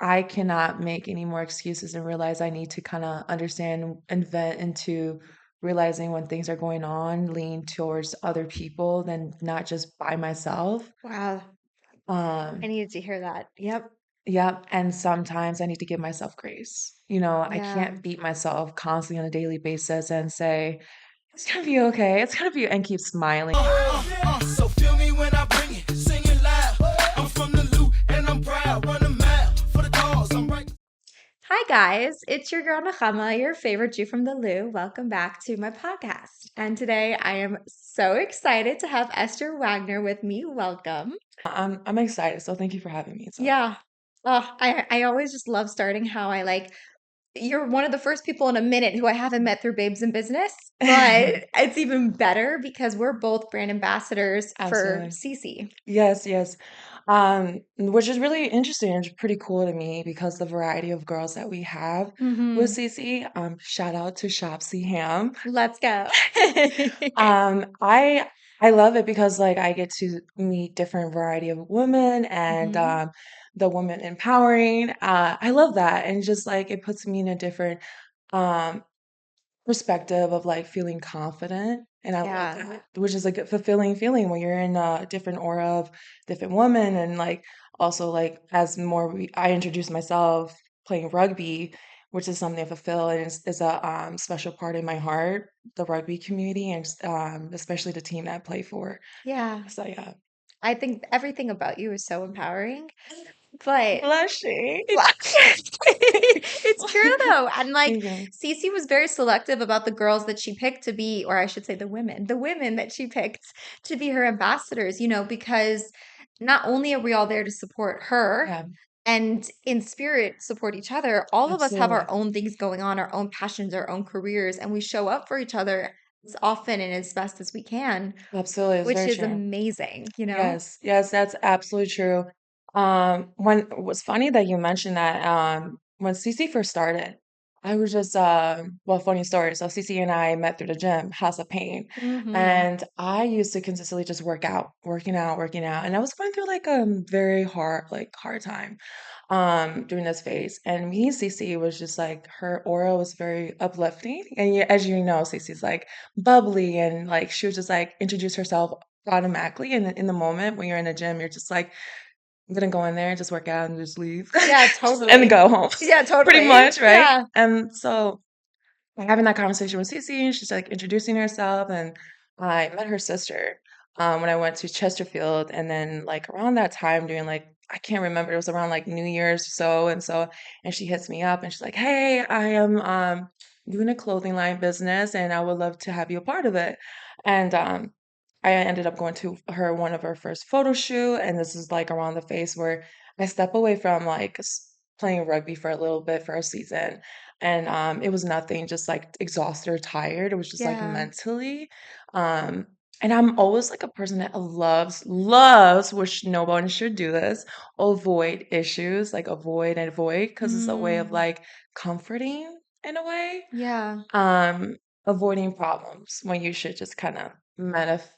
I cannot make any more excuses and realize I need to kind of understand and vent into realizing when things are going on, lean towards other people than not just by myself. Wow. I Um, needed to hear that. Yep. yep. And sometimes I need to give myself grace. I Yeah. can't beat myself constantly on a daily basis and say, it's gonna be okay. It's gonna be, and keep smiling. So feel me when I bring it, sing it loud. I'm from the loot and I'm proud. Run a mile for the cause. I'm right. Hi, guys. It's your girl Nahama, your favorite Jew from the Lou. Welcome back to my podcast. And today I am so excited to have Esther Wagner with me. Welcome. I'm excited. So thank you for having me. So Yeah. Oh, I always just love starting how I like. You're one of the first people in a minute who I haven't met through Babes in Business, but it's even better because we're both brand ambassadors for absolutely. CeCe. Yes, yes. Which is really interesting and pretty cool to me because the variety of girls that we have with Hmm. Sisi. Shout out to Shop Siham. Let's go. Um, I I love it because like I get to meet different variety of women and Hmm. the women empowering. I love that and just like it puts me in a different um perspective of like feeling confident. And I love Yeah. that, which is like a fulfilling feeling when you're in a different aura of different women. And like also like as I introduce myself playing rugby, which is something I fulfill and is a special part in my heart, the rugby community and especially the team that I play for. Yeah. So yeah. I think everything about you is so empowering, but Blushing. it's true though. And like Thank you. Cece was very selective about the girls that she picked to be, or I should say the women that she picked to be her ambassadors, because not only are we all there to support her Yeah, and in spirit support each other, all of us have our absolutely. own things going on, our own passions, our own careers, and we show up for each other as often and as best as we can, Absolutely. It's which very is true. amazing. Yes, yes, that's absolutely true. When it was funny that you mentioned that when Cece first started, I was just well, funny story. So Cece and I met through the gym, House of Pain, Hmm. and I used to consistently just work out, working out, working out, and I was going through like a very hard time during this phase. And me, Cece was just like her aura was very uplifting, and as you know, Cece's like bubbly and like she would just like introduce herself automatically in the moment when you're in the gym, you're just like, "I'm gonna go in there and just work out and just leave Yeah, and totally. go home," Yeah, pretty totally. much, right? Yeah. And so having that conversation with Cece, she's like introducing herself, and I met her sister when I went to Chesterfield, and then like around that time during like I can't remember, it was around like New Year's or so, and she hits me up and she's like, "Hey, I am doing a clothing line business, and I would love to have you a part of it." And I ended up going to one of her first photo shoot, and this is like around the phase where I step away from like playing rugby for a little bit for a season and it was nothing just like exhausted or tired. It was just like Yeah. mentally. Um, and I'm always like a person that loves, which no one should do this, avoid issues, like avoid and avoid, because it's a way of Mm, like comforting in a way. yeah. Um, Avoiding problems when you should just kind of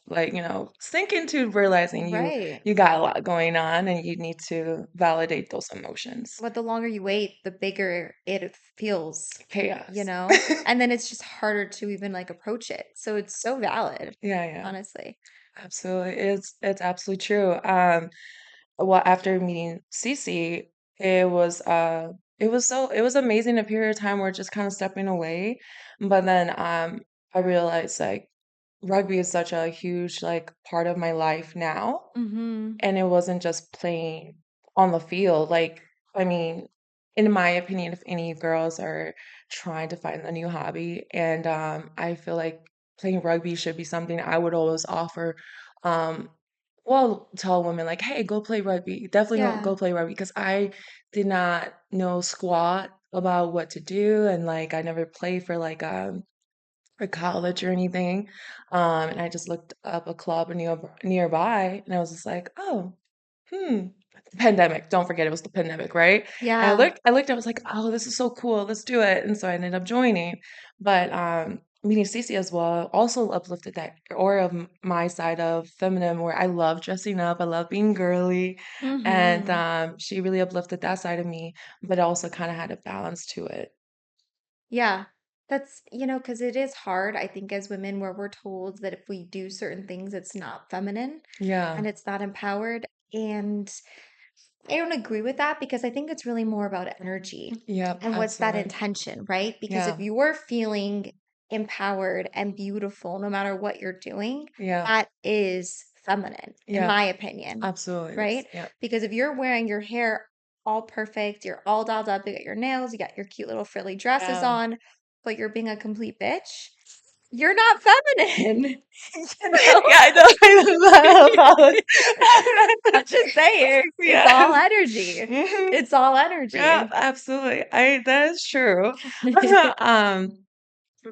like, sink into realizing Right. you got a lot going on and you need to validate those emotions. But the longer you wait, the bigger it feels, you Chaos. know? And then it's just harder to even like approach it. So it's so valid, Yeah, yeah. honestly. Absolutely. It's absolutely true. Well, after meeting Cece, it was it was amazing a period of time where just kind of stepping away. But then I realized like rugby is such a huge like part of my life now. Mm-hmm. And it wasn't just playing on the field. Like, I mean, in my opinion, if any girls are trying to find a new hobby, and I feel like playing rugby should be something I would always offer. Um, well, tell women like, hey, go play rugby. Definitely go Yeah. play rugby because I did not know squat about what to do, and like I never played for college or anything. And I just looked up a club nearby, and I was just like, oh. Hmm. Pandemic, don't forget it was the pandemic, right? And Yeah. I looked, I was like, "Oh, this is so cool, let's do it." And so I ended up joining. But meeting Cece as well also uplifted that aura of my side of feminine where I love dressing up, I love being girly, and Hmm. she really uplifted that side of me, but also kind of had a balance to it. Yeah. That's, because it is hard, I think, as women, where we're told that if we do certain things, it's not feminine Yeah, and it's not empowered. And I don't agree with that because I think it's really more about energy yep, and what's that absolutely. intention, right? Because if Yeah, you're feeling empowered and beautiful, no matter what you're doing, yeah, that is feminine, in yeah, my opinion, absolutely. right? Yeah, Because if you're wearing your hair all perfect, you're all dolled up, you got your nails, you got your cute little frilly dresses yeah. on, but you're being a complete bitch, you're not feminine, Yeah, I know. I know I'm just saying, it's all yes. energy. Hmm. It's all Yeah, energy. absolutely. That is true. Um,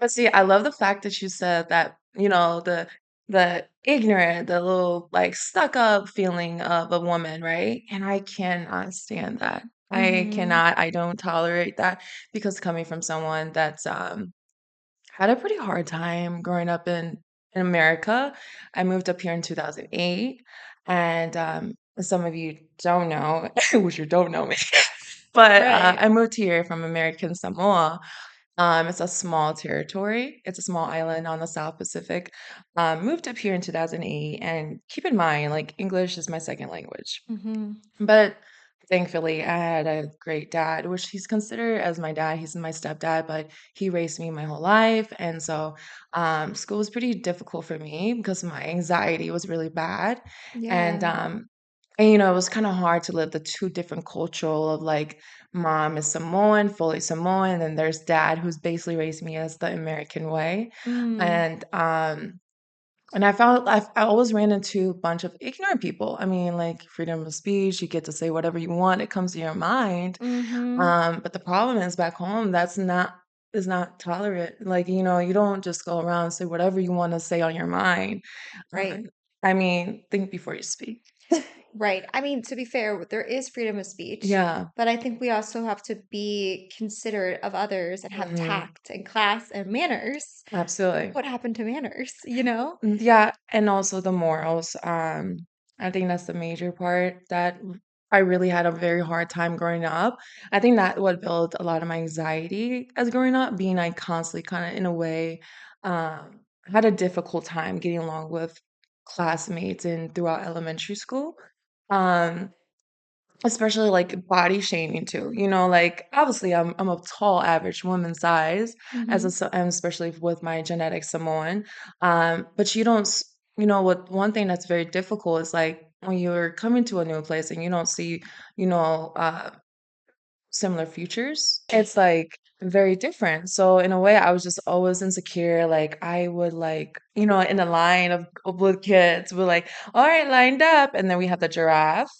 but see, I love the fact that you said that, the ignorant, the little like stuck up feeling of a woman, right? And I cannot stand that. Hmm. I don't tolerate that because coming from someone that's had a pretty hard time growing up in America. I moved up here in 2008, and some of you don't know, which you don't know me, but Right. I moved here from American Samoa. It's a small territory. It's a small island on the South Pacific. Moved up here in 2008, and keep in mind, like English is my second language. Hmm. But thankfully, I had a great dad, which he's considered as my dad. He's my stepdad, but he raised me my whole life. And so school was pretty difficult for me because my anxiety was really bad. And, Yeah. um, and it was kind of hard to live the two different cultural of like mom is Samoan, fully Samoan, and there's dad who's basically raised me as the American way. Mm. And and I always ran into a bunch of ignorant people. I mean, like freedom of speech, you get to say whatever you want, it comes to your mind. Hmm. But the problem is back home, that's not is not tolerant. Like, you don't just go around and say whatever you want to say on your mind. Right. Um, I mean, think before you speak. Right. I mean, to be fair, there is freedom of speech, Yeah, but I think we also have to be considerate of others and have hmm, tact and class and manners. absolutely. What happened to manners, you know? Yeah, and also the morals. I think that's the major part that I really had a very hard time growing up. I think that what built a lot of my anxiety as growing up, being I constantly kind of in a way had a difficult time getting along with classmates and throughout elementary school. Um, Especially, like, body shaming too, like, obviously, I'm a tall average woman size Hmm. and especially with my genetic Samoan, but you don't s what one thing that's very difficult is, like, when you're coming to a new place and you don't see, you know, uh similar futures, it's, like, very different. So, in a way, I was just always insecure, like, I would, like, in a line of with kids, we're like, "Alright, lined up," and then we have the giraffe,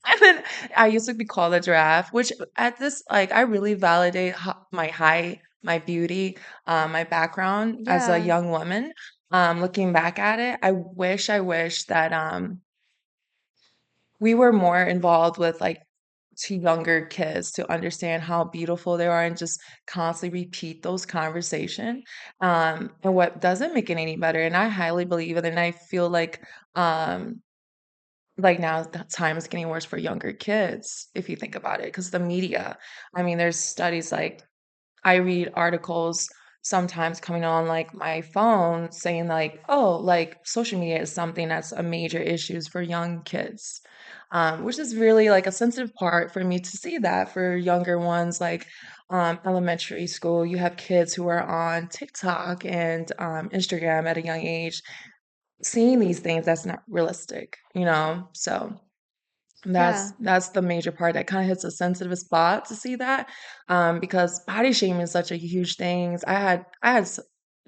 and then I used to be called a giraffe, which at this like, I really validate ho my height, my beauty, my background as a Yeah. young woman. Looking back at it, I wish that, we were more involved with, like, to younger kids to understand how beautiful they are and just constantly repeat those conversation, and what doesn't make it any better, and I highly believe it, and I feel um, like now the time is getting worse for younger kids if you think about it, because the media. I mean, there's studies like I read articles sometimes coming on like my phone saying like, oh, like social media is something that's a major issues for young kids, which is really like a sensitive part for me to see that for younger ones, like elementary school, you have kids who are on TikTok and Instagram at a young age, seeing these things that's not realistic, so. Yeah. That's the major part that kinda hits a sensitive spot to see that, because body shaming is such a huge thing. I had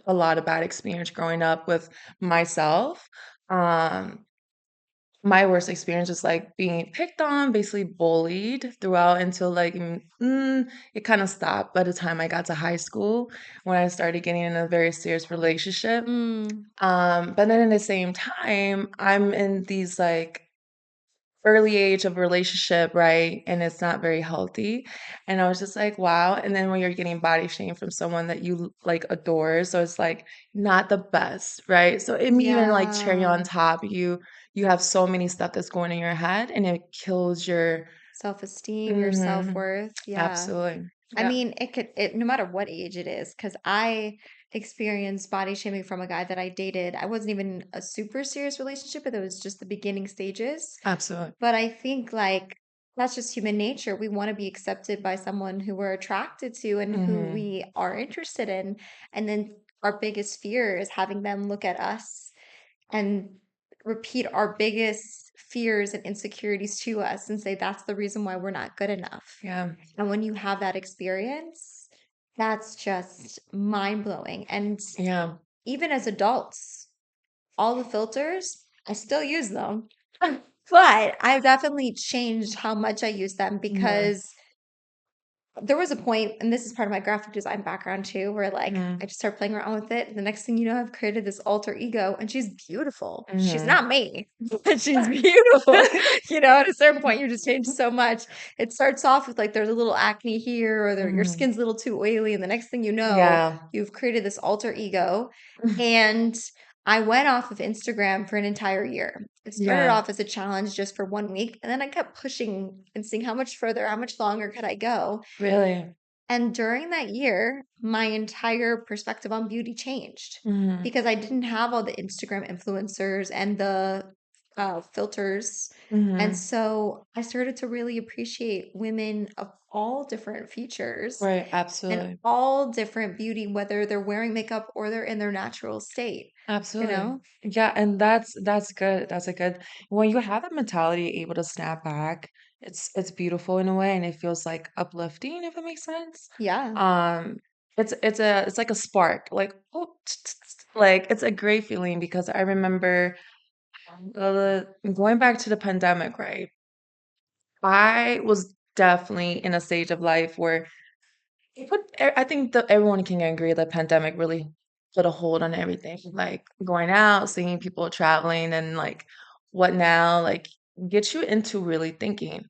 a lot of bad experience growing up with myself. Um, my worst experience is, like, being picked on, basically bullied throughout until, like, it kinda stopped by the time I got to high school when I started getting in a very serious relationship. Mm. But then at the same time, I'm in these, like early age of relationship, right? And it's not very healthy. And I was just like, wow. And then when you're getting body shamed from someone that you like adore, so it's like not the best, right? So it even like cherry on Yeah. top, you have so many stuff that's going in your head and it kills your Self-esteem, your hmm self-worth. Yeah. absolutely. I Yeah. mean, it no matter what age it is, because I experienced body shaming from a guy that I dated. I wasn't even a super serious relationship, but it was just the beginning stages. Absolutely. But I think like that's just human nature. We want to be accepted by someone who we're attracted to and who Hmm. we are interested in. And then our biggest fear is having them look at us and repeat our biggest fears and insecurities to us and say that's the reason why we're not good enough. Yeah. And when you have that experience, that's just mind blowing. And Yeah. even as adults, all the filters, I still use them, but I've definitely changed how much I use them Hmm. because there was a point, and this is part of my graphic design background too, where like I Hmm. just started playing around with it. And the next thing you know, I've created this alter ego, and she's beautiful. She's Hmm. not me, but she's beautiful. At a certain point, you just change so much. It starts off with like there's a little acne here, or your Hmm. skin's a little too oily, and the next thing you know, Yeah. you've created this alter ego. And I went off of Instagram for an entire year. It started Yeah. off as a challenge just for 1 week, and then I kept pushing and seeing how much further, how much longer could I go. Really. And during that year, my entire perspective on beauty changed Hmm. because I didn't have all the Instagram influencers and the filters. And Hmm. so I started to really appreciate women of all different features Right. and Absolutely. all different beauty, whether they're wearing makeup or they're in their natural state, you Absolutely. know? Yeah, and that's good. That's a good when you have that mentality able to snap back, it's beautiful in a way and it feels like uplifting if it makes sense. Yeah. Um it's like a spark. Like oh like it's a great feeling because I remember going back to the pandemic, right? I was definitely in a stage of life where I think that everyone can agree that pandemic really put a hold on everything. Like going out, seeing people traveling, and like what now, like get you into really thinking.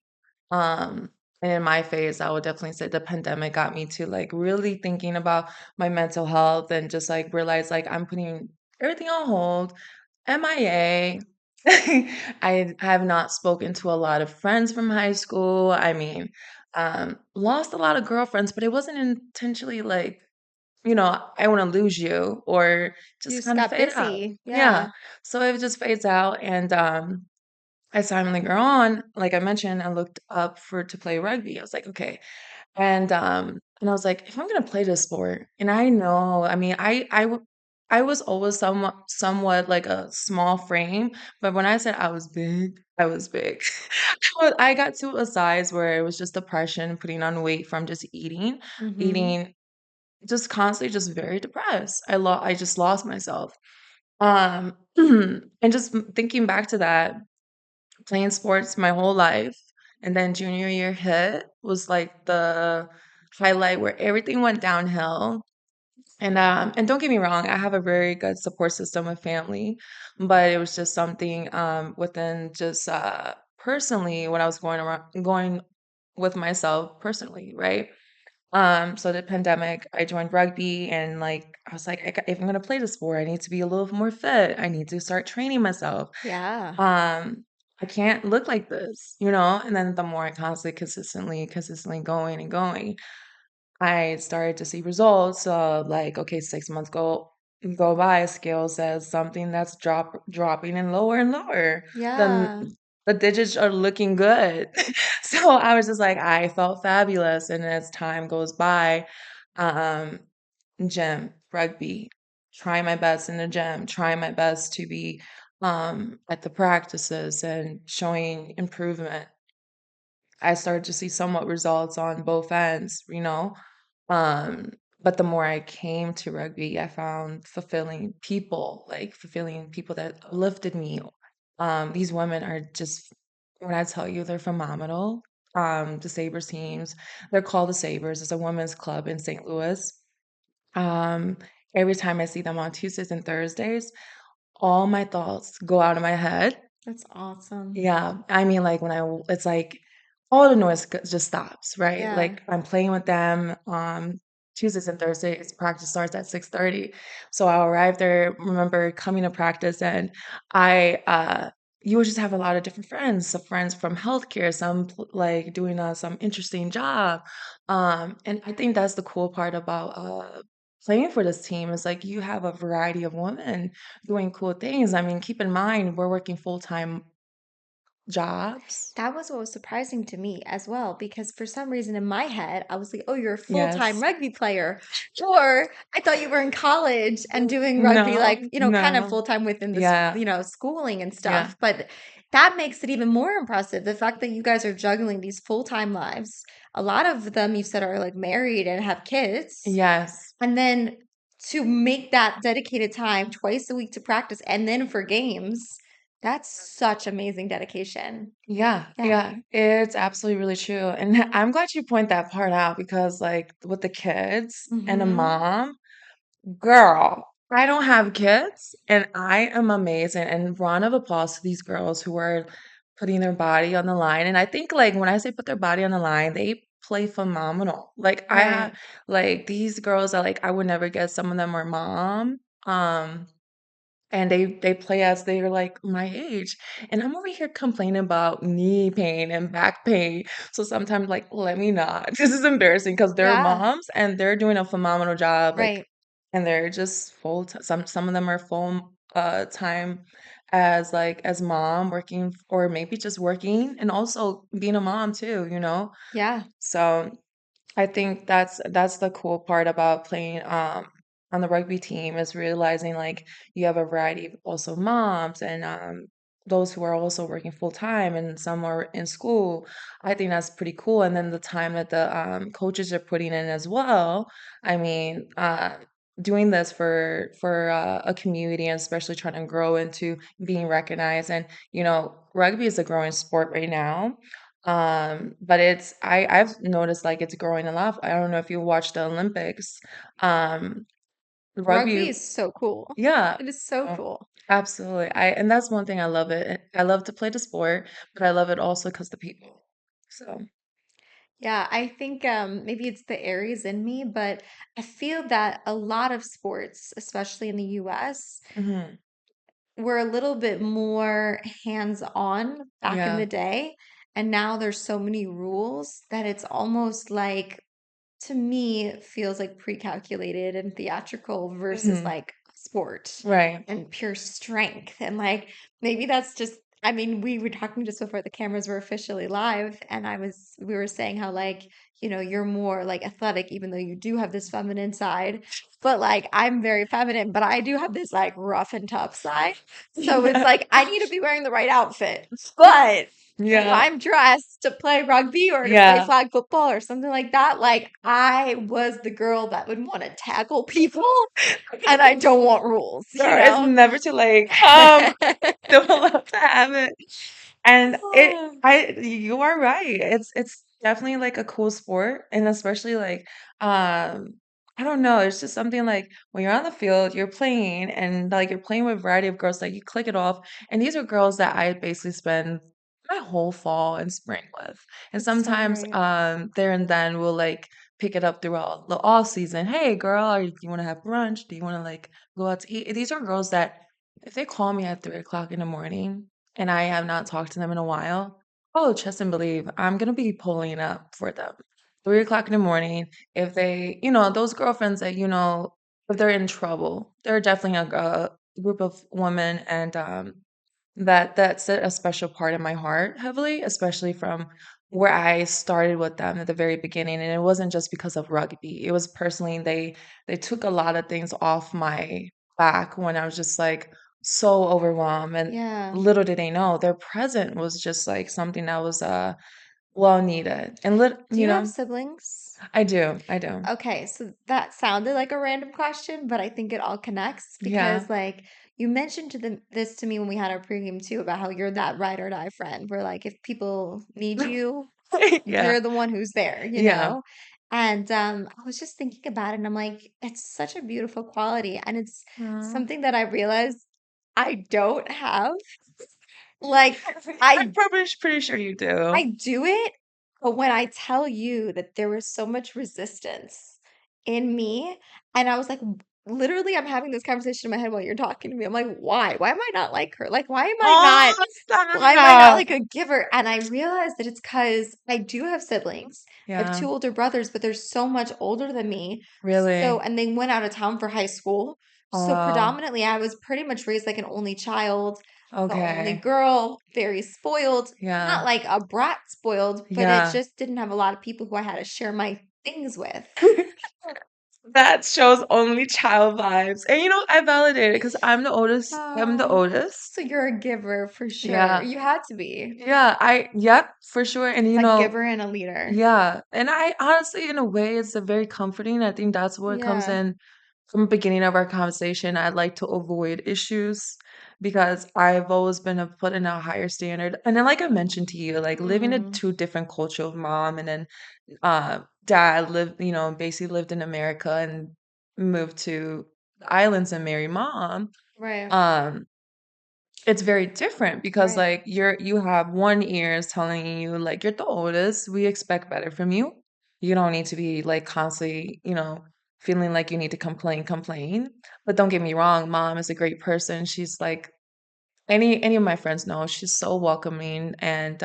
Um, and in my phase, I would definitely say the pandemic got me to like really thinking about my mental health and just like realize like I'm putting everything on hold. MIA. I have not spoken to a lot of friends from high school. I mean, lost a lot of girlfriends, but it wasn't intentionally like, I want to lose you or You just just kind of got fade out. busy. Yeah. Yeah. So it just fades out. And as time went on, like I mentioned, I looked up for to play rugby. I was like, okay, and I was like, if I'm gonna play this sport, and I know, I mean, I was always somewhat like a small frame, but when I said I was big, I was big. I got to a size where it was just depression, putting on weight from just Hmm. eating, just constantly, just very depressed. I just lost myself. And just thinking back to that, playing sports my whole life, and then junior year hit was like the highlight where everything went downhill. And don't get me wrong, I have a very good support system with family, but it was just something within just personally when I was going with myself personally, right? So the pandemic, I joined rugby and like I was like, if I'm gonna play the sport, I need to be a little more fit. I need to start training myself. Yeah. I can't look like this. And then the more I constantly, consistently going and going, I started to see results of like, okay, 6 months go by, scale says something that's dropping and lower. Then Yeah. the digits are looking good. So I was just like, I felt fabulous. And as time goes by, um, gym, rugby, trying my best in the gym, trying my best to be at the practices and showing improvement. I started to see somewhat results on both ends. Um, but the more I came to rugby, I found fulfilling people that lifted me. These women are just, when I tell you, they're phenomenal. The Sabres teams, they're called the Sabres. It's a women's club in St. Louis. Um, every time I see them on Tuesdays and Thursdays, all my thoughts go out of my head. That's awesome. Yeah, I mean, like, it's like all the noise just stops, right? Yeah. Like, I'm playing with them, Tuesdays and Thursdays, practice starts at 6:30. So I'll arrive there, remember coming to practice, and you would just have a lot of different friends, some friends from healthcare, some like doing some interesting job. And I think that's the cool part about playing for this team is like you have a variety of women doing cool things. I mean, keep in mind, we're working full-time jobs. That was what was surprising to me as well, because for some reason in my head, I was like, oh, you're a full-time Yes. rugby player. Or I thought you were in college and doing rugby, No, like, kind of no. full-time within this, Yeah, schooling and yeah, stuff. But that makes it even more impressive. The fact that you guys are juggling these full-time lives. A lot of them you said are like married and have kids. yes. And then to make that dedicated time twice a week to practice and then for games, that's such amazing dedication. Yeah, Yeah. yeah, it's absolutely really true. And I'm glad you point that part out because, like, with the kids and a Hmm. mom, girl, I don't have kids and I am amazing. And round of applause to these girls who are putting their body on the line. And I think, like, when I say put their body on the line, they play phenomenal. Like, I have, Right. like, these girls are like, I would never guess some of them are mom. Um, And they play as they're, like, my age, and I'm over here complaining about knee pain and back pain, so sometimes, like, let me not. This is embarrassing because 'cause they're Yeah. moms, and they're doing a phenomenal job, like, Right. and they're just full ti some of them are full, time as, like, as mom working or maybe just working and also being a mom too, you know? Yeah. So I think that's the cool part about playing on the rugby team is realizing like you have a variety of also moms and those who are also working full time and some are in school. I think that's pretty cool. And then the time that the coaches are putting in as well. I mean, doing this for a community and especially trying to grow into being recognized. And rugby is a growing sport right now. But I've noticed like it's growing a lot. I don't know if you watch the Olympics. Um, Rugby rugby, is so cool. yeah, It is so oh, cool. absolutely. And that's one thing I love it. I love to play the sport, but I love it also because the people. So, Yeah, I think maybe it's the Aries in me, but I feel that a lot of sports, especially in the US, mhm, were a little bit more hands-on back in yeah, the day. And now there's so many rules that it's almost like, to me, it feels like pre-calculated and theatrical versus mhm, like sport right. and pure strength. And like maybe that's just, I mean, we were talking just before the cameras were officially live, and we were saying how like, you're more like athletic, even though you do have this feminine side. But like I'm very feminine, but I do have this like rough and tough side. So it's Yeah, like I need to be wearing the right outfit. But if yeah, I'm dressed to play rugby or to play yeah. flag football or something like that, like I was the girl that would want to tackle people and I don't want rules, you Girl, it's know? never too late. Come, develop the habit. And you are right. It's definitely like a cool sport, and especially like I don't know, it's just something like when you're on the field, you're playing, and like you're playing with a variety of girls, like you click it off, and these are girls that I basically spend my whole fall and spring with, and That's so sometimes great. there and then we'll like pick it up throughout the off season. Hey, girl, do you want to have brunch? Do you want to like go out to eat? These are girls that if they call me at 3 o'clock in the morning and I have not talked to them in a while, oh, trust and believe, I'm gonna be pulling up for them. 3 o'clock in the morning. If they, those girlfriends that, if they're in trouble, they're definitely a group of women and that's a special part in my heart heavily, especially from where I started with them at the very beginning. And it wasn't just because of rugby. It was personally they took a lot of things off my back when I was just like so overwhelmed. And Yeah. little did they know their present was just like something that was well needed. And Do you have siblings? I do. I do. Okay, so that sounded like a random question, but I think it all connects Yeah. because, like, you mentioned this to me when we had our pregame too about how you're that ride or die friend, where like if people need you, Yeah. you're the one who's there, you Yeah. know? And I was just thinking about it, and I'm like, it's such a beautiful quality, and it's Aw. something that I realized I don't have. Like I'm I probably pretty sure you do. I do it, but when I tell you that there was so much resistance in me, and I was like, literally, I'm having this conversation in my head while you're talking to me. I'm like, why? Why am I not like her? Like, Oh, why am I not stop. like a giver? And I realized that it's because I do have siblings. I have Yeah, two older brothers, but they're so much older than me. So, really. and they went out of town for high school. So Oh, predominantly, I was pretty much raised like an only child, the only okay. girl, very spoiled, not Yeah, like a brat spoiled, but it yeah. just didn't have a lot of people who I had to share my things with. That shows only child vibes. And I validate it because I'm the oldest. I'm the Oh, oldest. so you're a giver for sure. Yeah. You had to be Yeah, yep, for sure. And a giver and a leader. yeah. And I honestly, in a way, it's a very comforting. I think that's what comes Yeah. in from the beginning of our conversation. I'd like to avoid issues because I've always been put in a higher standard. And then, like I mentioned to you, like living in Mm, two different culture of mom and then dad lived, basically lived in America and moved to the islands and married mom. right, Um, it's very different because right. like you have one ear is telling you like you're the oldest, we expect better from you. You don't need to be like constantly, feeling like you need to complain. But don't get me wrong, mom is a great person. She's like any of my friends know she's so welcoming and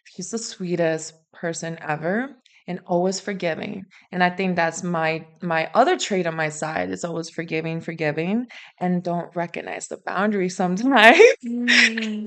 she's the sweetest person ever and always forgiving. And I think that's my other trait on my side is always forgiving, and don't recognize the boundaries sometimes.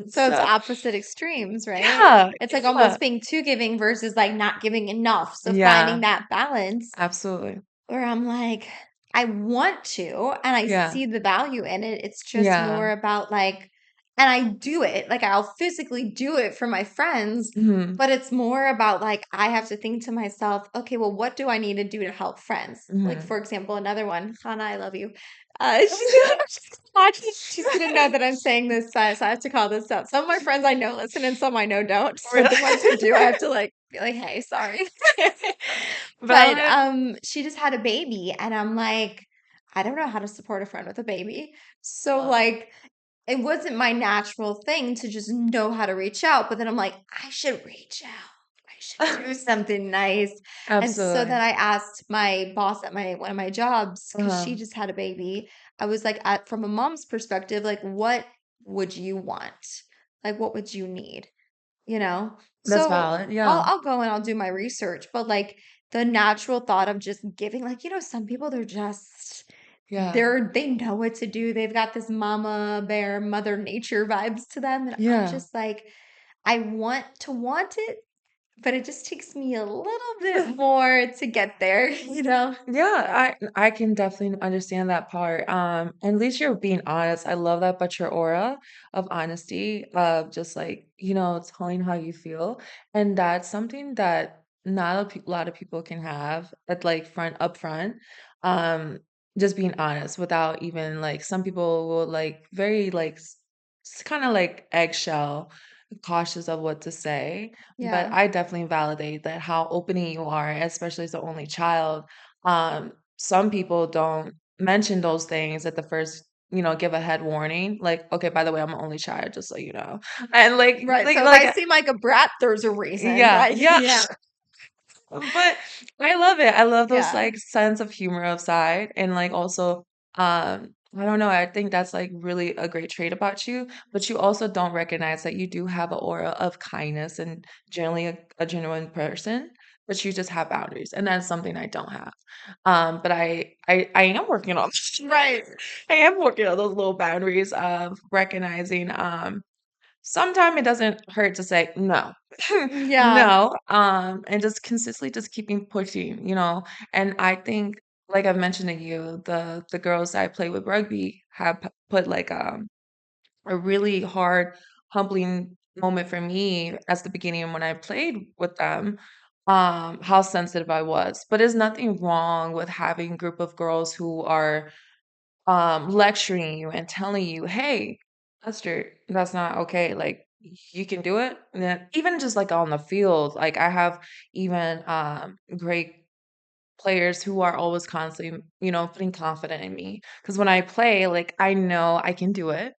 So it's So opposite extremes, right? yeah, It's like yeah, almost being too giving versus like not giving enough. So yeah, finding that balance absolutely. where I'm like, I want to, and I Yeah, see the value in it. It's just yeah. more about like, and I do it, like I'll physically do it for my friends, Hmm. but it's more about like, I have to think to myself, okay, well, what do I need to do to help friends? Like, Hmm. for example, another one, Hannah, I love you. She's gonna watch it. She's gonna know that I'm saying this, so I have to call this out. Some of my friends I know listen, and some I know don't. So Really? the ones who do, I have to like be like, hey, sorry. But Valid. she just had a baby, and I'm like, I don't know how to support a friend with a baby. So Uh, like it wasn't my natural thing to just know how to reach out, but then I'm like, I should reach out. I should do something nice. And so Absolutely. then I asked my boss at my one of my jobs, because she Uh-huh. just had a baby. I was like, from a mom's perspective, like, what would you want? Like, what would you need? You know? That's So valid. I'll Yeah. I'll go and I'll do my research, but like the natural thought of just giving, like, some people Yeah. they know what to do. They've got this mama bear, mother nature vibes to them. And I'm Yeah. just like, I want it, but it just takes me a little bit more to get there, you know? Yeah, I can definitely understand that part. At least you're being honest. I love that, but your aura of honesty, of just like, telling how you feel. And that's something that not a lot of people can have at like front up front. Um, just being honest without even like some people will like very like kind of like eggshell, cautious of what to say. But Yeah. I definitely validate that how opening you are, especially as the only child. Some people don't mention those things at the first, give a head warning, like, okay, by the way, I'm an only child, just so you know. And like, Right. like, So if like, I seem like a brat, there's a reason. yeah, Like, yeah. yeah. But I love it. I love those Yeah. like sense of humor of side and like also I don't know, I think that's like really a great trait about you, but you also don't recognize that you do have an aura of kindness and generally a genuine person, but you just have boundaries and that's something I don't have. But I am working on Right. I am working on those little boundaries of recognizing sometimes it doesn't hurt to say no. Yeah. No, and just consistently just keeping pushing, and I think, like I've mentioned to you, the girls I play with rugby have put like a really hard, humbling moment for me as the beginning when I played with them, how sensitive I was. But there's nothing wrong with having a group of girls who are lecturing you and telling you, "Hey, Esther, that's not okay. Like, you can do it." And then even just like on the field, like I have even great players who are always constantly, putting confident in me. Because when I play, like I know I can do it.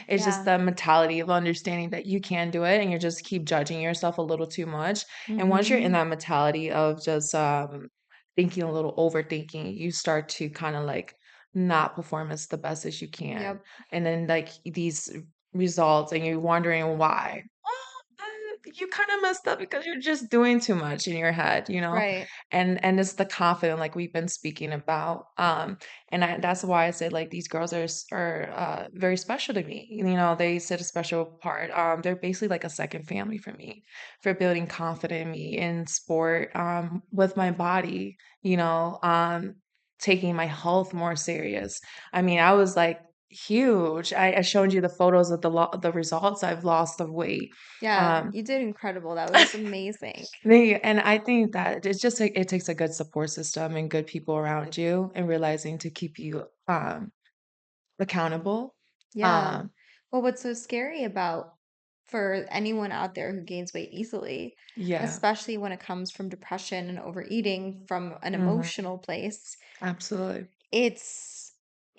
It's just Yeah. the mentality of understanding that you can do it and you just keep judging yourself a little too much. And once you're in Mm-hmm. that mentality of just thinking a little overthinking, you start to kind of like not perform as the best as you can. Yep. And then like these results and you're wondering why. You kind of messed up because you're just doing too much in your head, you know? Right. And it's the confident like we've been speaking about. And that's why I said like these girls are very special to me. You know, they sit a special part. They're basically like a second family for me for building confidence in me in sport, with my body, you know, taking my health more serious. I mean, I was like huge. I showed you the photos of the results. I've lost the weight. Yeah, Um, you did incredible. That was amazing. and I think that it's just it takes a good support system and good people around you and realizing to keep you accountable. Yeah. Um, Well, what's so scary about for anyone out there who gains weight easily, yeah. especially when it comes from depression and overeating from an Hmm. emotional place, Absolutely. it's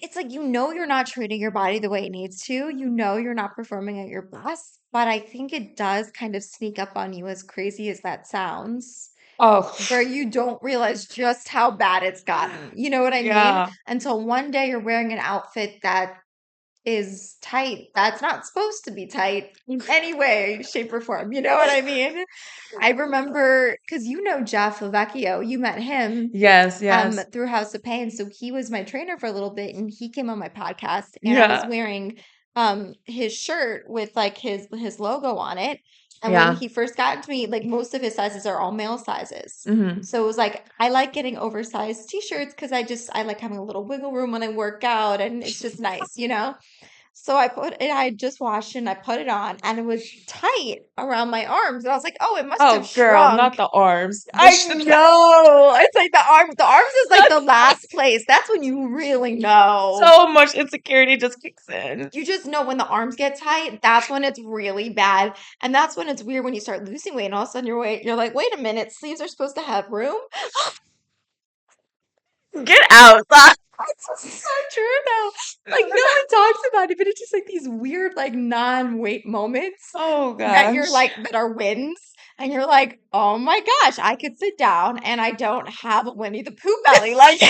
it's like you know you're not treating your body the way it needs to. You know you're not performing at your best, but I think it does kind of sneak up on you as crazy as that sounds, Oh, where you don't realize just how bad it's gotten. You know what I mean? yeah. Until one day you're wearing an outfit that is tight. That's not supposed to be tight in any way, shape, or form. You know what I mean? I remember because you know Jeff Lavecchio, you met him Yes, yes. through House of Pain. So he was my trainer for a little bit and he came on my podcast and I was Yeah. wearing his shirt with like his logo on it. And when Yeah. he first got into me, like most of his sizes are all male sizes. Hmm. So it was like I like getting oversized t-shirts because I like having a little wiggle room when I work out and it's just nice, you know? So I put it, I just washed it and I put it on and it was tight around my arms. And I was like, oh, it must have Oh, girl, shrunk. not the arms. I know. It's like the arms is like the last place. That's when you really know. So much insecurity just kicks in. You just know when the arms get tight, that's when it's really bad. And that's when it's weird when you start losing weight and all of a sudden you're like, wait a minute, sleeves are supposed to have room. Get out. It's so true though. Like no one talks about it, but it's just like these weird, like non-weight moments Oh that you're gosh. like that are wins. And you're like, oh my gosh, I could sit down and I don't have a Winnie the Pooh belly. Like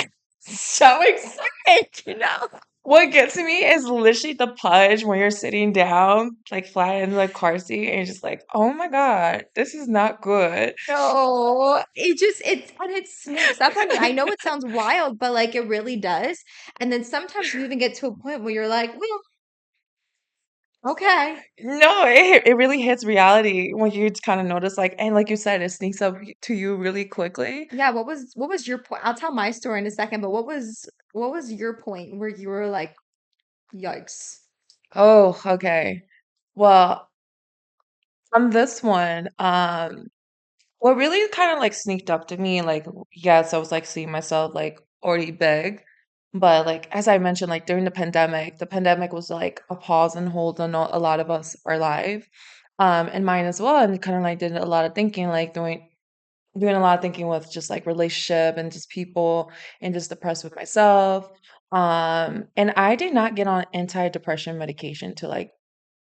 so exciting, you know? What gets me is literally the pudge when you're sitting down, like flat in the car seat, and you're just like, oh my God, this is not good. No, it sneaks up on you. I know it sounds wild, but like it really does. And then sometimes you even get to a point where you're like, well, okay. No, it really hits reality when you kind of notice, like, and like you said, it sneaks up to you really quickly. Yeah, what was your point? I'll tell my story in a second, but what was your point where you were like, yikes. Oh, okay. Well, on this one, what really kind of like sneaked up to me, like, yes, I was like seeing myself like already big, but like as I mentioned, like during the pandemic was like a pause and hold on a lot of us our life, and mine as well, and kind of like did a lot of thinking, like doing a lot of thinking with just like relationship and just people and just depressed with myself. And I did not get on antidepressant medication till like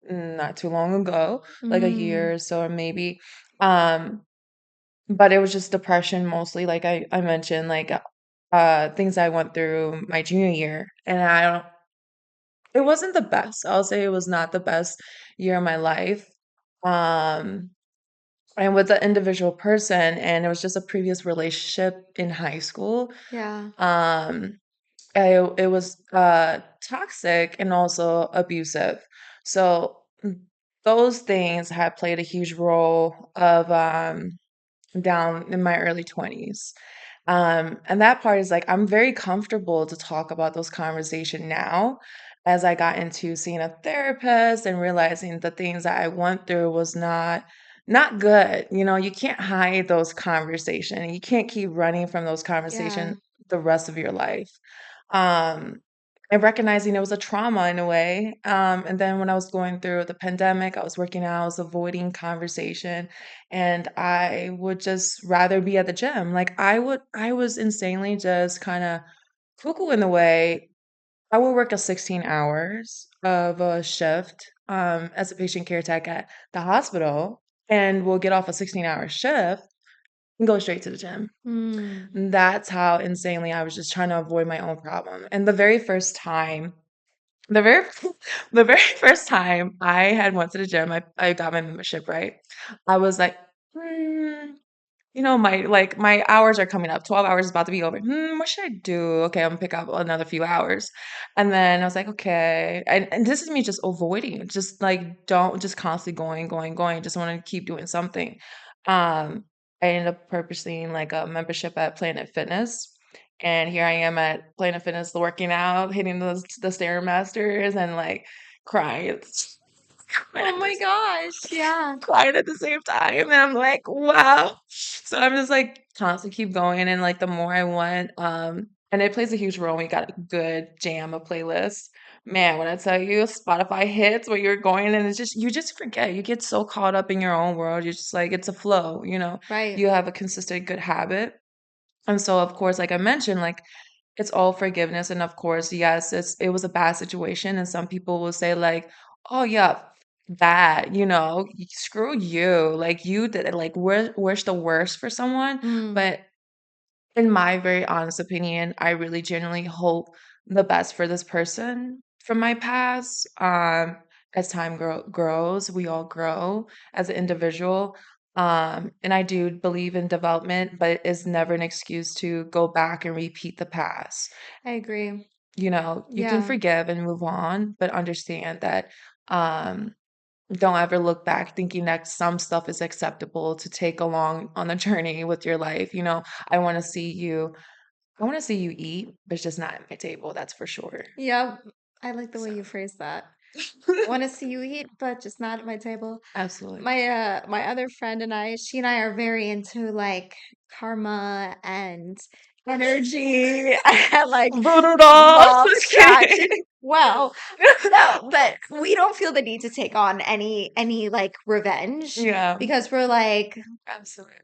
not too long ago, like a Mm, year or so, or maybe. Um, but it was just depression mostly, like I mentioned, like, things I went through my junior year, and I don't it wasn't the best. I'll say it was not the best year of my life. Um, and with the individual person, and it was just a previous relationship in high school. yeah. Um, it was, toxic and also abusive. So, those things had played a huge role of, down in my early 20s. And that part is like I'm very comfortable to talk about those conversations now as I got into seeing a therapist and realizing the things that I went through was not good. You know, you can't hide those conversations. You can't keep running from those Yeah. conversations the rest of your life. Um, and recognizing it was a trauma in a way. And then when I was going through the pandemic, I was working out, I was avoiding conversation, and I would just rather be at the gym. Like I was insanely just kind of cuckoo in the way I will work a 16 hours of a shift as a patient care tech at the hospital, and we'll get off a 16-hour shift and go straight to the gym. Mm. That's how insanely I was just trying to avoid my own problem. And the very first time, the very the very first time I had went to the gym, I got my membership, right? I was like, "Hmm, my hours are coming up. 12 hours is about to be over. What should I do? Okay, I'm gonna pick up another few hours." And then I was like, okay. And this is me just avoiding it. Just like don't just constantly going. Just want to keep doing something. Um, I ended up purchasing like a membership at Planet Fitness. And here I am at Planet Fitness working out, hitting the Stairmasters and like crying. Oh my gosh. Yeah. Crying at the same time, and I'm like, "Wow." So I'm just, like, constantly keep going, and, like, the more I went, and it plays a huge role when you got a good jam of playlists. Man, when I tell you Spotify hits where you're going and it's just you just forget, you get so caught up in your own world, you're just like it's a flow, you know? Right. You have a consistent good habit, and so, of course, like I mentioned, like, it's all forgiveness, and of course, yes, it was a bad situation, and some people will say like, "Oh, yeah, bad," "Screw you," like, "You did it," like, wish the worst for someone, Mm, but in my very honest opinion, I really genuinely hope the best for this person from my past. As time grows, we all grow as an individual. And I do believe in development, but it is never an excuse to go back and repeat the past. I agree. You can Yeah. forgive and move on, but understand that um, don't ever look back thinking that some stuff is acceptable to take along on the journey with your life. I want to see you I wanna see you eat, but it's just not at my table, that's for sure. Yep. I like the way So you phrase that. Want to see you eat, but just not at my table. absolutely. My other friend and she and I are very into like karma and energy and like Voodoo dolls. law of Just kidding. attraction. Well, no, but we don't feel the need to take on any like revenge Yeah, because we're like, absolutely.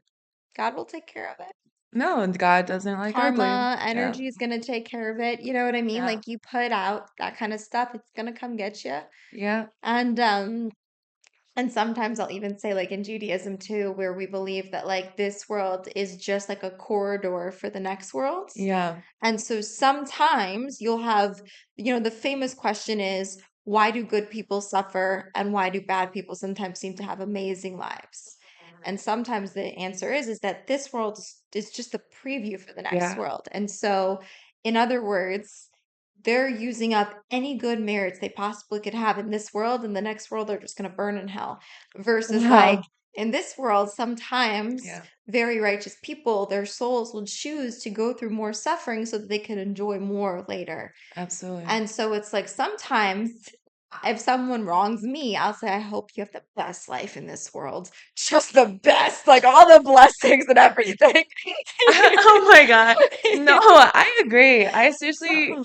God will take care of it. No, and God doesn't like ugly. Karma, Yeah, energy is gonna take care of it. You know what I mean? yeah, Like you put out that kind of stuff, it's gonna come get you. yeah, And sometimes I'll even say, like in Judaism too, where we believe that like this world is just like a corridor for the next world. yeah, And so sometimes you'll have, the famous question is, why do good people suffer and why do bad people sometimes seem to have amazing lives? And sometimes the answer is that this world is just a preview for the next yeah. world. And so, in other words, they're using up any good merits they possibly could have in this world, and the next world they're just going to burn in hell. Versus, like, Wow. in this world, sometimes Yeah, very righteous people, their souls will choose to go through more suffering so that they can enjoy more later. absolutely. And so it's like sometimes if someone wrongs me, I'll say, I hope you have the best life in this world. Just the best, like all the blessings and everything. Oh my god. No, I agree. I seriously So,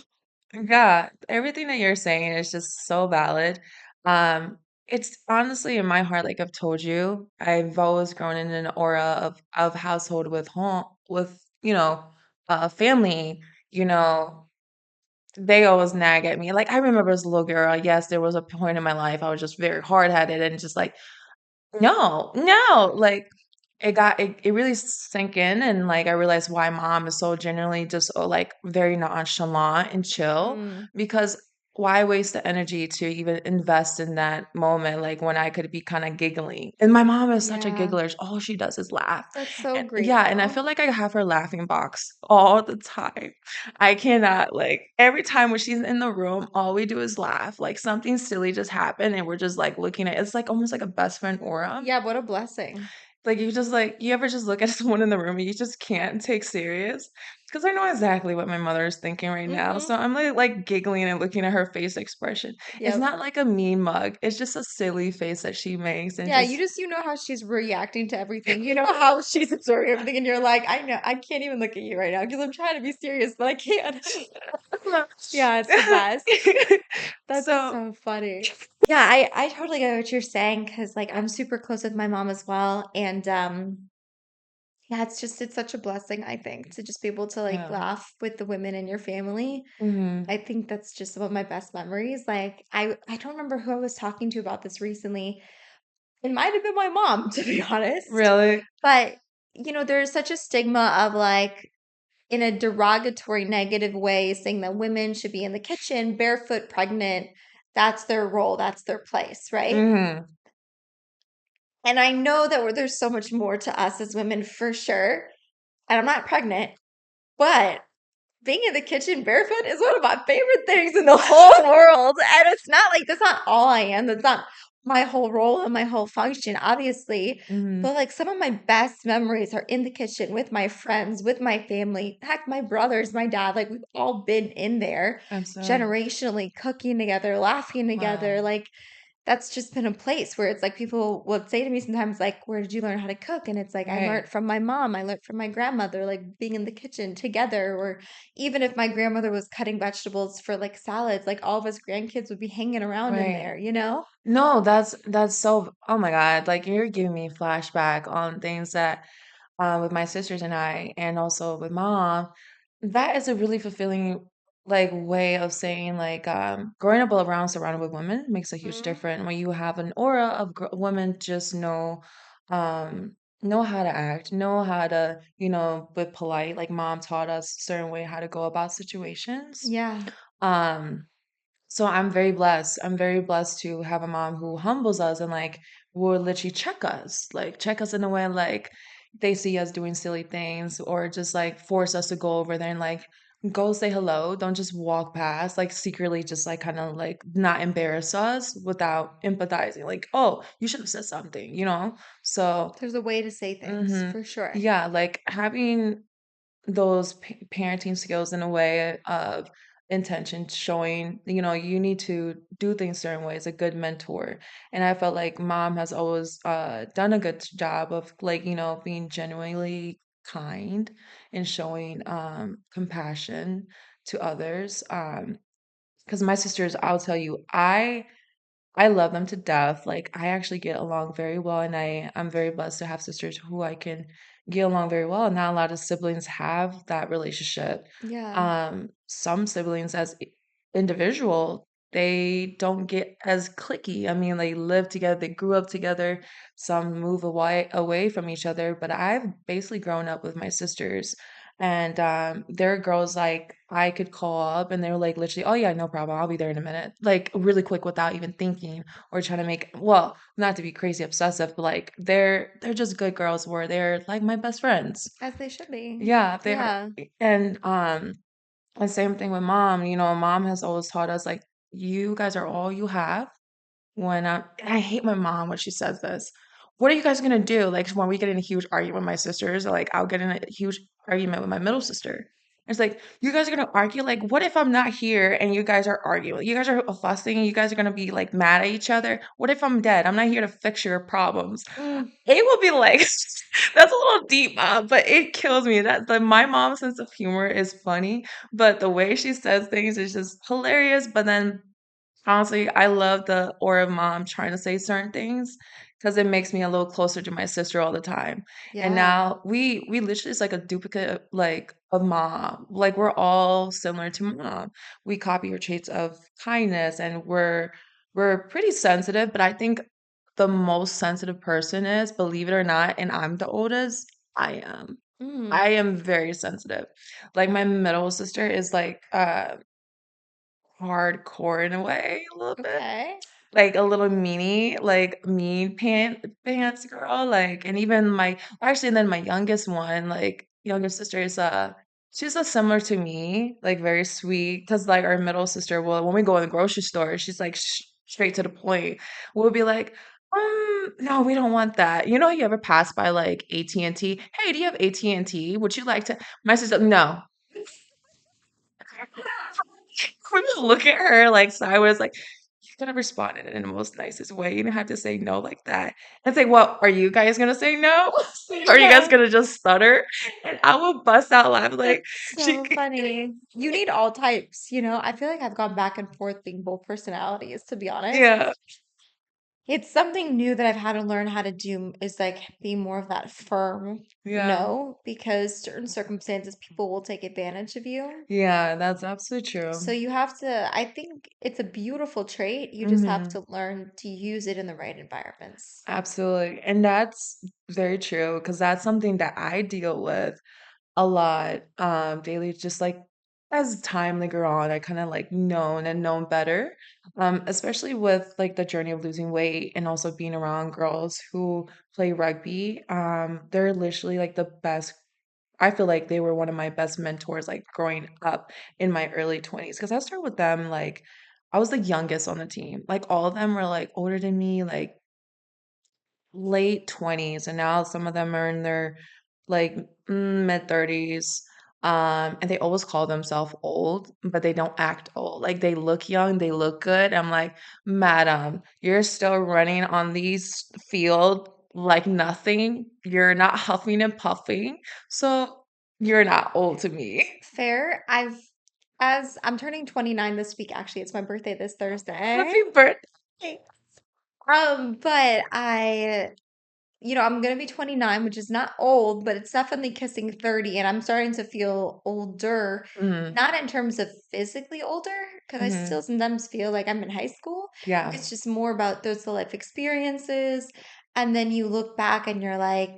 Yeah, everything that you're saying is just so valid. It's honestly in my heart, like I've told you, I've always grown in an aura of household with home with, family, you know, they always nag at me. Like I remember as a little girl, yes, there was a point in my life I was just very hard-headed and just like no, no, like, it really sank in, and, like, I realized why mom is so generally just, like, very nonchalant and chill, mm, because why waste the energy to even invest in that moment, like, when I could be kinda giggling, and my mom is such a yeah, giggler, all she does is laugh, that's so and yeah, and I grateful. feel like I have her laughing box all the time. I cannot, like, every time when she's in the room, all we do is laugh, like, something silly just happened, and we're just, like, looking at it's, like, almost like a best friend aura. Yeah, what a blessing. Like, you ever just look at someone in the room and you just can't take serious? Because I know exactly what my mother is thinking right now, Hmm. so I'm, like, giggling and looking at her face expression. It's Yep. not like a mean mug, it's just a silly face that she makes and Yeah, just you know how she's reacting to everything. You know how she's absorbing everything, and you're like, I know, I can't even look at you right now because I'm trying to be serious, but I can't. Yeah, it's the best. That's So so funny. Yeah, I totally get what you're saying because like I'm super close with my mom as well, and Yeah, it's such a blessing, I think, to just be able to like Yeah. laugh with the women in your family. Hmm. I think that's just some of my best memories. Like I don't remember who I was talking to about this recently. It might have been my mom, to be honest. Really? But there's such a stigma of like in a derogatory, negative way, saying that women should be in the kitchen, barefoot, pregnant. That's their role, that's their place, right? Hmm. And I know that there's so much more to us as women for sure. And I'm not pregnant, but being in the kitchen barefoot is one of my favorite things in the whole world. And it's not like that's not all I am. That's not my whole role and my whole function, obviously. Hmm. But like some of my best memories are in the kitchen with my friends, with my family. Heck, my brothers, my dad, like we've all been in there Absolutely. generationally cooking together, laughing together. Wow. Like that's just been a place where it's like people would say to me sometimes, like, where did you learn how to cook? And it's like, I Right. learned from my mom, I learned from my grandmother, like being in the kitchen together. Or even if my grandmother was cutting vegetables for like salads, like all of us grandkids would be hanging around in Right. there, you know? No, that's so, oh my God, like you're giving me flashback on things that with my sisters and I, and also with mom, that is a really fulfilling like way of saying like growing up around surrounded with women makes a huge Mhm. difference. When you have an aura of women just um know how to act, know how to, be polite. Like mom taught us a certain way how to go about situations. Yeah. Um so I'm very blessed. I'm very blessed to have a mom who humbles us and like will literally check us in a way like they see us doing silly things or just like force us to go over there and like go say hello. Don't just walk past, like secretly just like kind of like not embarrass us without empathizing. Like, oh, you should have said something, you know? So, There's a way to say things hmm for sure. yeah, like having those parenting skills in a way of intention showing you need to do things certain ways, a good mentor. And I felt like mom has always done a good job of like being genuinely kind and showing compassion to others, because my sisters, I'll tell you, I love them to death. Like I actually get along very well, and I'm very blessed to have sisters who I can get along very well. Not a lot of siblings have that relationship. Yeah. Some siblings as individual, they don't get as clicky. I mean, they live together, they grew up together. Some move away from each other, but I've basically grown up with my sisters. And there are girls like I could call up and they were like literally, oh yeah, no problem. I'll be there in a minute. Like really quick without even thinking or trying to make, well, not to be crazy obsessive, but like they're just good girls where they're like my best friends. As they should be. Yeah, they are. Yeah. And same thing with mom. Mom has always taught us like you guys are all you have. I hate my mom when she says this. What are you guys gonna do? Like when we get in a huge argument with my sisters, or like I'll get in a huge argument with my middle sister. It's like you guys are gonna argue. Like, what if I'm not here and you guys are arguing? You guys are fussing. And you guys are gonna be like mad at each other. What if I'm dead? I'm not here to fix your problems. Mm, It will be like that's a little deep, but it kills me. My mom's sense of humor is funny, but the way she says things is just hilarious. But then honestly, I love the aura of mom trying to say certain things because it makes me a little closer to my sister all the time. And yeah. now we literally is like a duplicate like of mom. Like we're all similar to mom. We copy her traits of kindness and we're pretty sensitive, but I think the most sensitive person is, believe it or not, and I'm the oldest, I am. Mm, I am very sensitive. Like my middle sister is like hardcore in a way, a little bit. okay. Like a little meanie, like mean pants girl, like, and even actually, and then my youngest one, like younger sister is she's a similar to me, like very sweet. Cause like our middle sister, well, when we go in the grocery store, she's like straight to the point. We'll be like, no, we don't want that. You ever pass by like AT&T? Hey, do you have AT&T? Would you like to? My sister, no. We just look at her like sideways, like, you could have responded in the most nicest way. You didn't have to say no like that. And say, well, are you guys gonna say no? Or are you guys Yeah. gonna just stutter? And I will bust out laughing like That's she so funny. You need all types, you know? I feel like I've gone back and forth being both personalities, to be honest. yeah. It's something new that I've had to learn how to do is like be more of that firm Yeah. no, because certain circumstances people will take advantage of you. Yeah, that's absolutely So true. you have to, I think it's a beautiful trait. You just have Hmm. to learn to use it in the right environments. Absolutely. And that's very true because that's something that I deal with a lot daily, just like as time like go on, I kind of like known better. Especially with like the journey of losing weight and also being around girls who play rugby. They're literally like the best. I feel like they were one of my best mentors like growing up in my early 20s because I started with them like I was the youngest on the team. Like all of them were like older than me, like late 20s, and now some of them are in their like mid 30s. And they always call themselves old, but they don't act old. Like they look young, they look good. I'm like, madam, you're still running on these field like nothing. You're not huffing and puffing. So you're not old to me. Fair. As I'm turning 29 this week, actually, it's my birthday this Thursday. Happy birthday. But I'm gonna be 29, which is not old, but it's definitely kissing 30, and I'm starting to feel older, Hmm. not in terms of physically older, because I still Hmm. sometimes feel like I'm in high school. Yeah. It's just more about those life experiences, and then you look back and you're like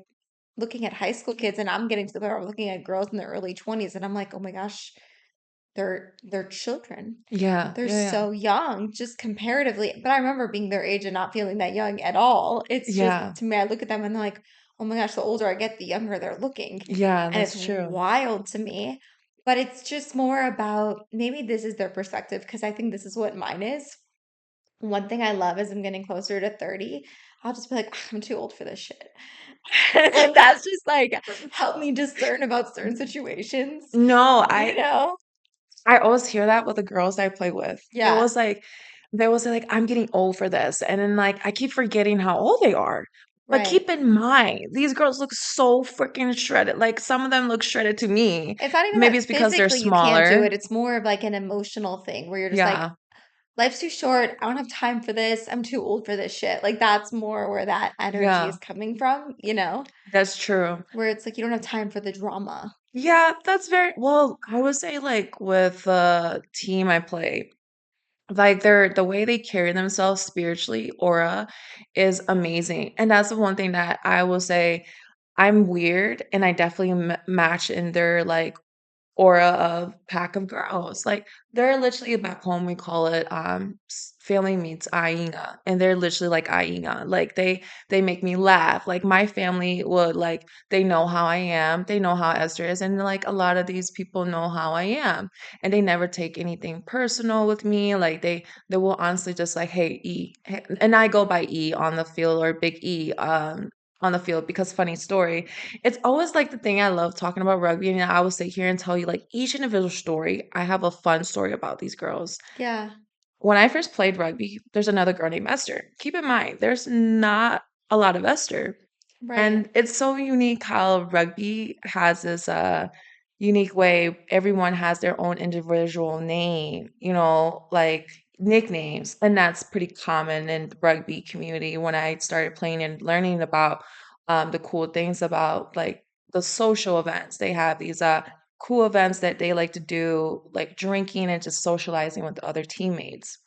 looking at high school kids, and I'm getting to the point where I'm looking at girls in their early 20s, and I'm like, oh my gosh, they're children. Yeah. They're Yeah. Yeah. so young, just comparatively. But I remember being their age and not feeling that young at all. It's just Yeah. to me, I look at them and they're like, oh my gosh, the older I get, the younger they're looking. Yeah, And it's that's true. wild to me. But it's just more about maybe this is their perspective because I think this is what mine is. One thing I love as I'm getting closer to 30, I'll just be like, I'm too old for this shit. And that's just like help me discern about certain situations, No, you know? I always hear that with the girls I play with. Yeah, They will say like, "I'm getting old for this," and then like I keep forgetting how old they are. But right. keep in mind, these girls look so freaking shredded. Like some of them look shredded to me. It's not even Maybe that it's because they're physically you can't do smaller. it. It's more of like an emotional thing where you're just like, Yeah, life's too short. I don't have time for this. I'm too old for this shit. Like that's more where that energy is yeah, coming from, that's true. where it's like you don't have time for the drama. Yeah, that's very well. I would say like with the team I play. Like, the way they carry themselves spiritually, aura, is amazing, and that's the one thing that I will say I'm weird, and I definitely match in their, like, aura of pack of girls. Like they're literally back home we call it family meets Aina, and they're literally like Aina. Like they make me laugh. Like my family would like they know how I am. They know how Esther is, and like a lot of these people know how I am, and they never take anything personal with me. Like they will honestly just like, hey E, hey, and I go by E on the field, or Big E on the field, because funny story, it's always like the thing I love talking about rugby, and I will sit here and tell you like each individual story. I have a fun story about these girls. Yeah, When I first played rugby, there's another girl named Esther. Keep in mind, there's not a lot of Esther. right. And it's so unique how rugby has this unique way. Everyone has their own individual name, like nicknames. And that's pretty common in the rugby community. When I started playing and learning about the cool things about like the social events, they have these cool events that they like to do, like drinking and just socializing with other teammates.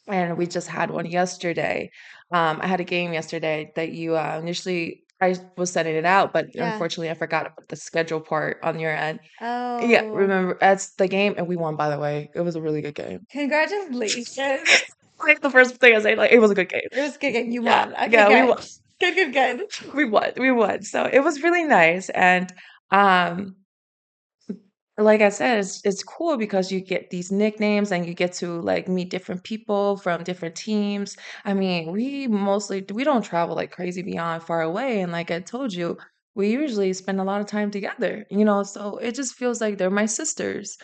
And we just had one yesterday. I had a game yesterday that you initially I was setting it out, but Yeah. unfortunately I forgot to put the schedule part on your end. Yeah, Oh, remember that's the game, and we won, by the way. It was a really good game. congratulations. Like the first thing I say, like it was a good game. It was good. You Yeah, won. Okay, yeah, we good. won. Good, good, good. We won. So it was really nice, and um like I said, it's cool because you get these nicknames and you get to like meet different people from different teams. I mean, we don't travel like crazy beyond far away, and like I told you, we usually spend a lot of time together, so it just feels like they're my sisters.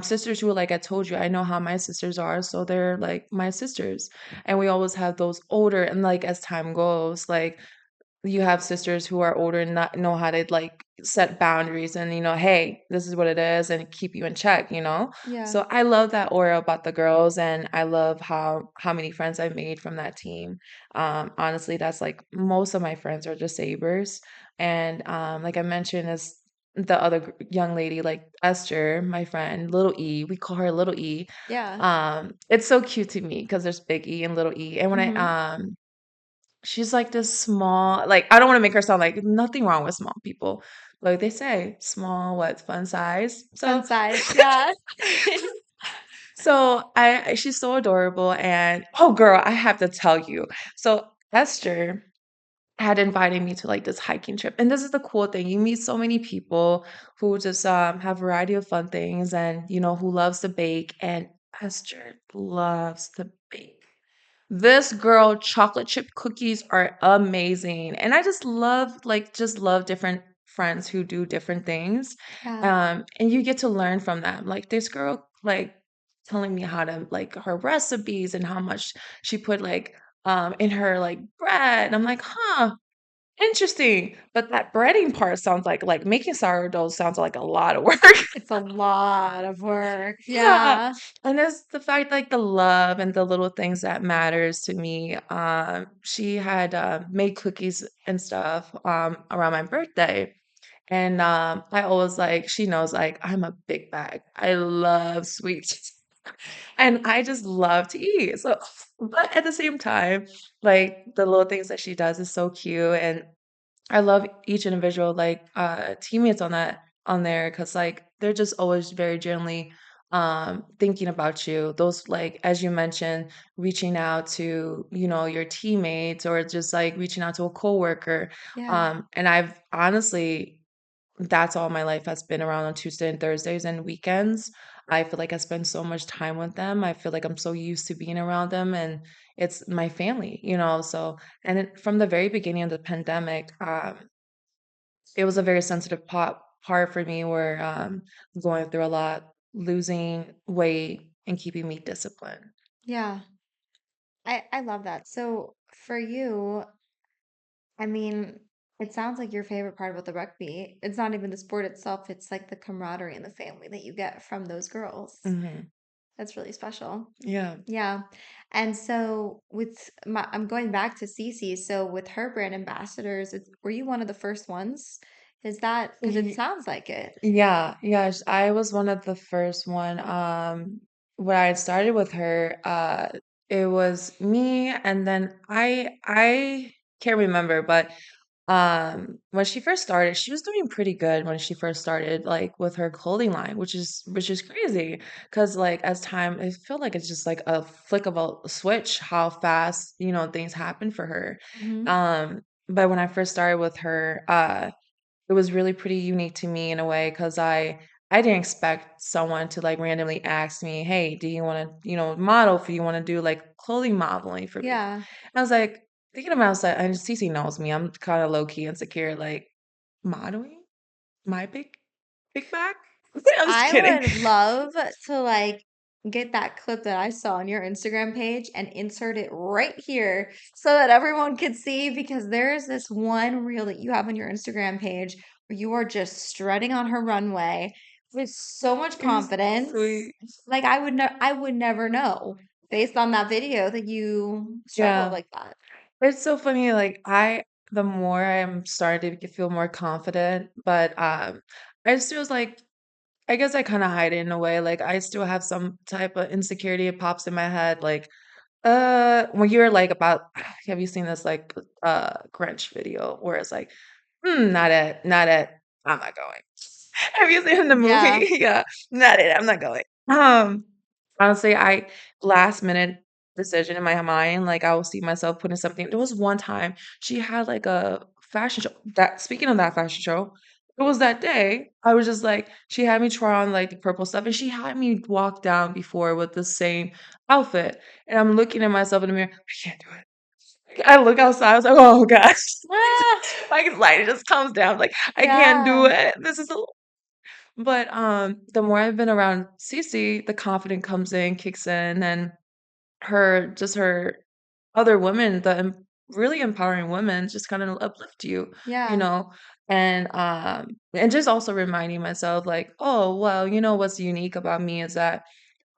Sisters who, like I told you, I know how my sisters are, so they're like my sisters. And we always have those older, and like as time goes, like you have sisters who are older and not know how to like set boundaries and hey, this is what it is and keep you in check, Yeah. so I love that aura about the girls, and I love how many friends I've made from that team. Honestly, that's like most of my friends are just Sabres, and like I mentioned, is the other young lady, like Esther, my friend, little E, we call her little E. Yeah. It's so cute to me because there's big E and little E, and when I Mhm. she's like this small, like, I don't wanna make her sound like nothing wrong with small people. Like they say, small, what, fun size? Fun So size. Yeah. so she's so adorable, and oh girl, I have to tell you. So Esther had invited me to like this hiking trip. And this is the cool thing. You meet so many people who just have variety of fun things, and who loves to bake, and Esther loves to bake. This girl, chocolate chip cookies are amazing. And I just love, like, just love different friends who do different things. Yeah. And you get to learn from them. Like this girl, like telling me how to like her recipes and how much she put like in her like bread. And I'm like, huh, interesting. But that breading part sounds like making sourdough sounds like a lot of work. It's a lot of work. Yeah, Yeah. and it's the fact, like, the love and the little things that matters to me. She had, made cookies and stuff, around my birthday, and, I always, like, she knows, like, I'm a big bag. I love sweets, and I just love to eat, so but at the same time, like, the little things that she does is so cute, and I love each individual, like, teammates on there, because like, they're just always very genuinely, thinking about you. Those, like, as you mentioned, reaching out to, your teammates, or just, like, reaching out to a coworker, Yeah. and I've honestly that's all my life has been around on Tuesday and Thursdays and weekends. I feel like I spend so much time with them. I feel like I'm so used to being around them, and it's my family, so and from the very beginning of the pandemic, it was a very sensitive part for me where going through a lot, losing weight and keeping me disciplined. Yeah. I love that. So for you, I mean, it sounds like your favorite part about the rugby, it's not even the sport itself, it's like the camaraderie and the family that you get from those girls. Hmm. That's really special. Yeah. Yeah. And so I'm going back to Cece. So with her brand ambassadors, were you one of the first ones? Is that because it sounds like it? Yeah, yes, I was one of the first one. When I had started with her, it was me, and then I can't remember, but when she first started, she was doing pretty good when she first started, like with her clothing line, which is crazy, because like as time, I feel like it's just like a flick of a switch how fast things happen for her. Hmm. But when I first started with her, it was really pretty unique to me in a way, because I didn't expect someone to like randomly ask me, "Hey, do you want to, model for you want to do like clothing modeling for me?" Yeah. I was like thinking about myself, and Cece knows me. I'm kind of low key insecure, like modeling, my big back. I'm just I kidding. would love to like get that clip that I saw on your Instagram page and insert it right here so that everyone could see because there's this one reel that you have on your Instagram page where you are just strutting on her runway with so much It's confidence. sweet. Like I would never know based on that video that you struggle Yeah, like that. it's so funny. Like the more I'm starting to feel more confident, but I just feels like I guess I kinda hide it in a way, like, I still have some type of insecurity, it pops in my head, like, when you're, like, about have you seen this, like, Grinch video where it's like, "Hmm, not it, I'm not going." Have you seen the Yeah. movie? Yeah, not it, I'm not going. Honestly, I last minute decision in my mind, like, I will see myself putting something there was one time she had, like, a fashion show that speaking of that fashion show, it was that day, I was just like she had me try on, like, the purple stuff, and she had me walk down before with the same outfit, and I'm looking at myself in the mirror, "I can't do it." I look outside, I was like, "Oh gosh." Ah, My anxiety just comes down, like, "I can't do yeah. it. This is a" but, the more I've been around Cece, the confidence comes in, kicks in, and her other women, really empowering women just kind of uplift you, you Yeah. know, and just also reminding myself like, oh, well, what's unique about me is that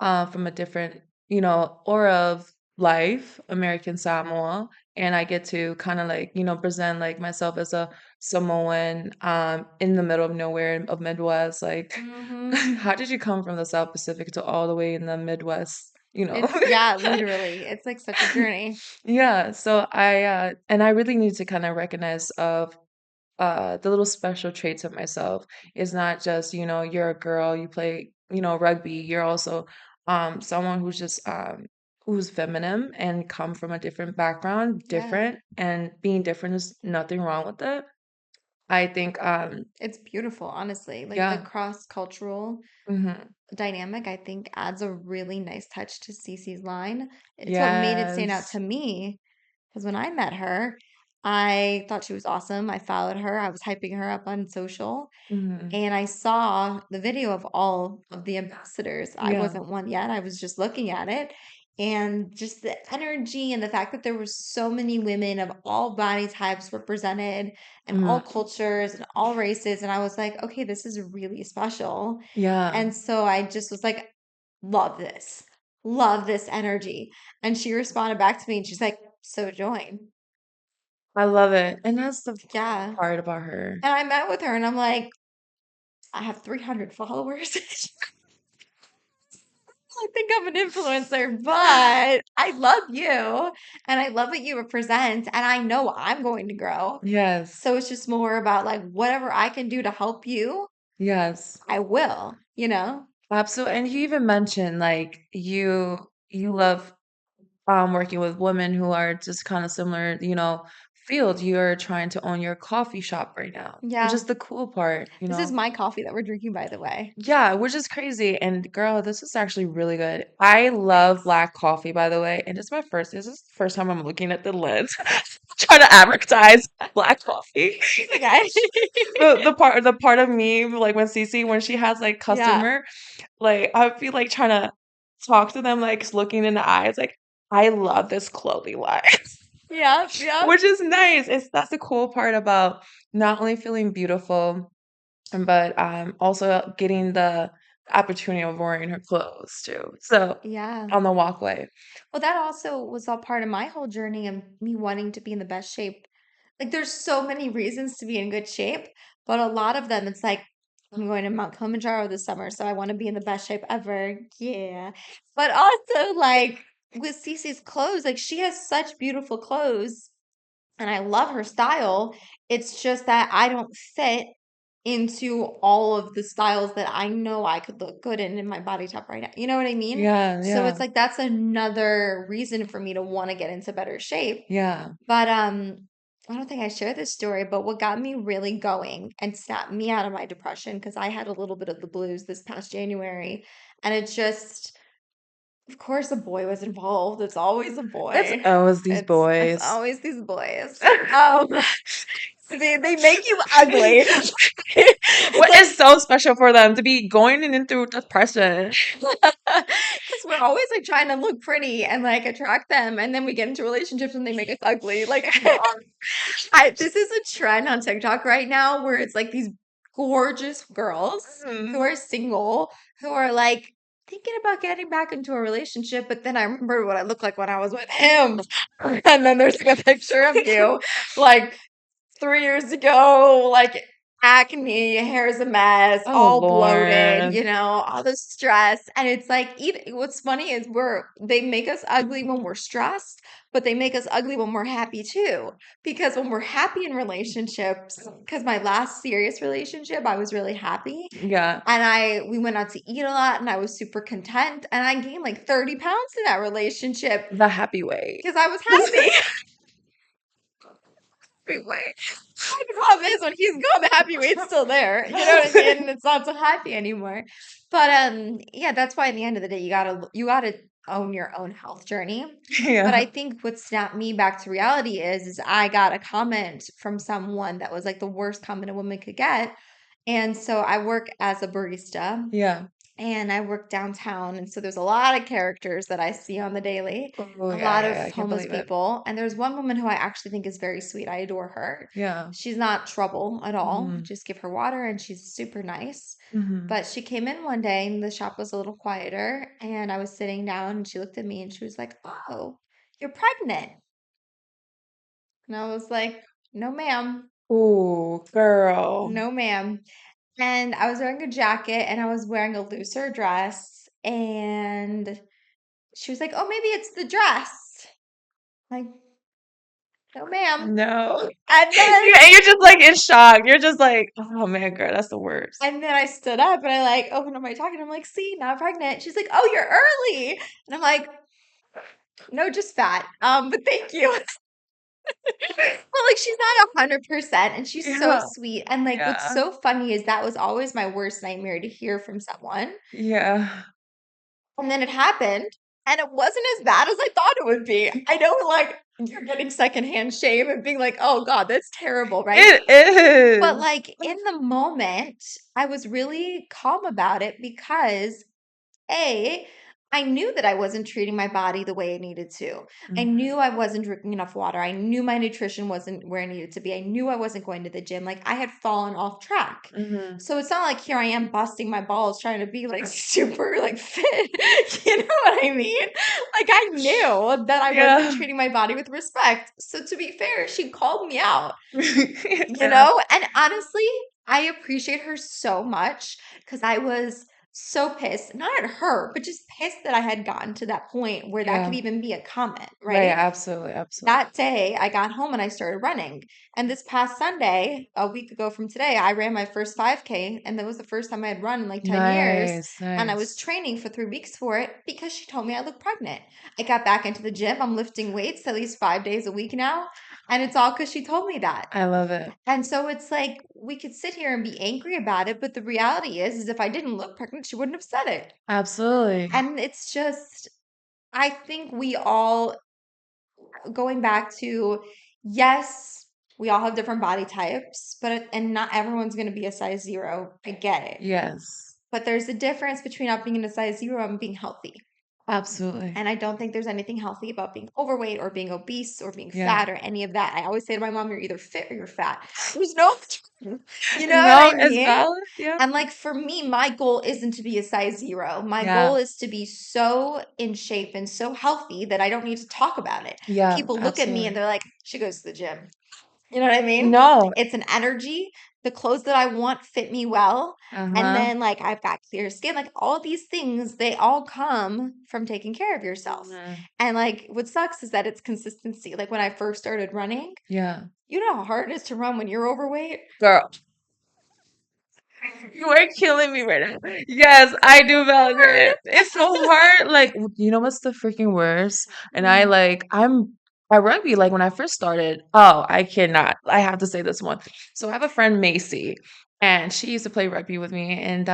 from a different, aura of life, American Samoa, and I get to kind of like, present like myself as a Samoan in the middle of nowhere of Midwest. Like, Hmm. how did you come from the South Pacific to all the way in the Midwest? Yeah, literally. It's like such a journey. Yeah, so I really need to kind of recognize of the little special traits of myself is not just, you're a girl, you play, rugby, you're also someone who's feminine and come from a different background, Yeah. different, and being different is nothing wrong with it. I think It's beautiful, honestly. Like the yeah. cross-cultural Hmm. dynamic, I think adds a really nice touch to Cece's line. It's what made it stand out Yes. to me because when I met her, I thought she was awesome. I followed her. I was hyping her up on social. Hmm. And I saw the video of all of the ambassadors. I Yeah. wasn't one yet. I was just looking at it. And just the energy and the fact that there were so many women of all body types represented and all Hmm. cultures and all races. And I was like, okay, this is really special. Yeah. And so I just was like, love this energy. And she responded back to me and she's like, so join. I love it. And that's the cool Yeah. part about her. And I met with her and I'm like, I have 300 followers. I think I'm an influencer, but I love you and I love what you represent. And I know I'm going to grow. Yes. So it's just more about like whatever I can do to help you, Yes. I will, you know? Absolutely. And you even mentioned like you love working with women who are just kind of similar, field. You're trying to own your coffee shop right now, which Yeah. is the cool part. This is my coffee that we're drinking, by the way. Yeah, which is crazy. And girl, this is actually really good. I love Thanks. black coffee, by the way. And this is the first time I'm looking at the lens, trying to advertise black coffee. It's okay. The part of me, like when Cece, when she has like Yeah. customer, like I feel like trying to talk to them, like looking in the eyes, like I love this clothing line. Yep. Yep. Which is nice. That's the cool part about not only feeling beautiful, but also getting the opportunity of wearing her clothes too. So Yeah. on the walkway. Well, that also was all part of my whole journey and me wanting to be in the best shape. Like, there's so many reasons to be in good shape, but a lot of them, it's like, I'm going to Mount Kilimanjaro this summer, so I want to be in the best shape ever. Yeah. But also, like, with Cece's clothes, like, she has such beautiful clothes and I love her style. It's just that I don't fit into all of the styles that I know I could look good in my body type right now. You know what I mean? Yeah, So yeah, it's like that's another reason for me to want to get into better shape. yeah. But I don't think I shared this story, but what got me really going and snapped me out of my depression because I had a little bit of the blues this past January and it just of course, a boy was involved. It's always a It's boy. always these It's boys. always these boys. Um, they make you ugly. It's What like is so special for them to be going in through depression? because we're always like trying to look pretty and like attract them, and then we get into relationships and they make us ugly. Like this is a trend on TikTok right now where it's like these gorgeous girls who Mhm. are single who are like thinking about getting back into a relationship, but then I remember what I looked like when I was with him. And then there's like a picture of you like 3 years ago, like acne, hair's a mess, Oh all bloated, Lord. all the stress. And it's like, even what's funny is they make us ugly when we're stressed, but they make us ugly when we're happy too. Because when we're happy in relationships, because my last serious relationship, I was really happy. Yeah, And we went out to eat a lot and I was super content. And I gained like 30 pounds in that relationship the happy way. because I was happy. Happy way. The problem is when he's gone, the happy weight's still there. You know what I mean? And it's not so happy anymore. But yeah, that's why at the end of the day, you gotta own your own health journey. But I Yeah, think what snapped me back to reality is I got a comment from someone that was like the worst comment a woman could get. And so I work as a barista yeah. and I work downtown, and so there's a lot of characters that I see on the daily, Oh, a yeah, lot yeah, of yeah. I can't homeless believe it. people, and there's one woman who I actually think is very sweet. I adore her. Yeah. She's not trouble at all. Mm-hmm. Just give her water, and she's super nice. Mm-hmm. But she came in one day, and the shop was a little quieter, and I was sitting down, and she looked at me, and she was like, "Oh, you're pregnant." And I was like, "No, ma'am. Ooh, girl. No, ma'am." And I was wearing a jacket and I was wearing a looser dress. And she was like, "Oh, maybe it's the dress." Like, no, ma'am. No. And then And you're just like in shock. You're just like, oh man, girl, that's the worst. I stood up and I like opened up my jacket. I'm like, "See, now I'm pregnant." She's like, "Oh, you're early." And I'm like, "No, just fat. But thank you." Well, like she's not 100% and she's so Yeah. sweet. And like what's Yeah. so funny is that was always my worst nightmare to hear from someone. Yeah. And then it happened, and it wasn't as bad as I thought it would be. I know, like, you're getting secondhand shame and being like, "Oh god, that's terrible," right? It But, is. like, in the moment, I was really calm about it because a, I knew that I wasn't treating my body the way it needed to. I knew Mhm. I wasn't drinking enough water. I knew my nutrition wasn't where it needed to be. I knew I wasn't going to the gym. Like I had fallen off track. Mhm. So it's not like here I am busting my balls trying to be like super like fit. You know what I mean? Like I knew that I wasn't Yeah. treating my body with respect. So to be fair, she called me out, you Yeah. know? And honestly, I appreciate her so much because I was so pissed, not at her, but just pissed that I had gotten to that point where that could Yeah. even be a comment, Right. right? Absolutely. Absolutely. That day, I got home and I started running. And this past Sunday, a week ago from today, I ran my first 5K, and that was the first time I had run in like 10 years. Nice. And I was Nice. training for 3 weeks for it because she told me I look pregnant. I got back into the gym. I'm lifting weights at least 5 days a week now. And it's all because she told me that. I love it. And so it's like we could sit here and be angry about it, but the reality is if I didn't look pregnant, she wouldn't have said it. Absolutely. And it's just, I think we all, going back to, yes, we all have different body types, and not everyone's going to be a size zero. I get it. Yes. But there's a difference between not being a size zero and being healthy. Absolutely. And I don't think there's anything healthy about being overweight or being obese or being Yeah. fat or any of that. I always say to my mom, "You're either fit or you're fat." There's no, you know what No, I it's mean? valid. Yeah. And like for me, my goal isn't to be a size zero. My Yeah. goal is to be so in shape and so healthy that I don't need to talk about it. Yeah. People look at me and Absolutely. they're like, "She goes to the gym." You know what I mean? No. It's an energy. The clothes that I want fit me well. And Uh-huh. then like I've got clear skin. Like all of these things, they all come from taking care of yourself. Mhm. And like what sucks is that it's consistency. Like when I first started running, Yeah. you know how hard it is to run when you're overweight? Girl, you are killing me right now. Yes, I do validate it. It's so hard. Like, you know what's the freaking worst? And Mm. I'm at rugby, like when I first started, oh, I cannot. I have to say this one. So I have a friend, Macy, and she used to play rugby with me, and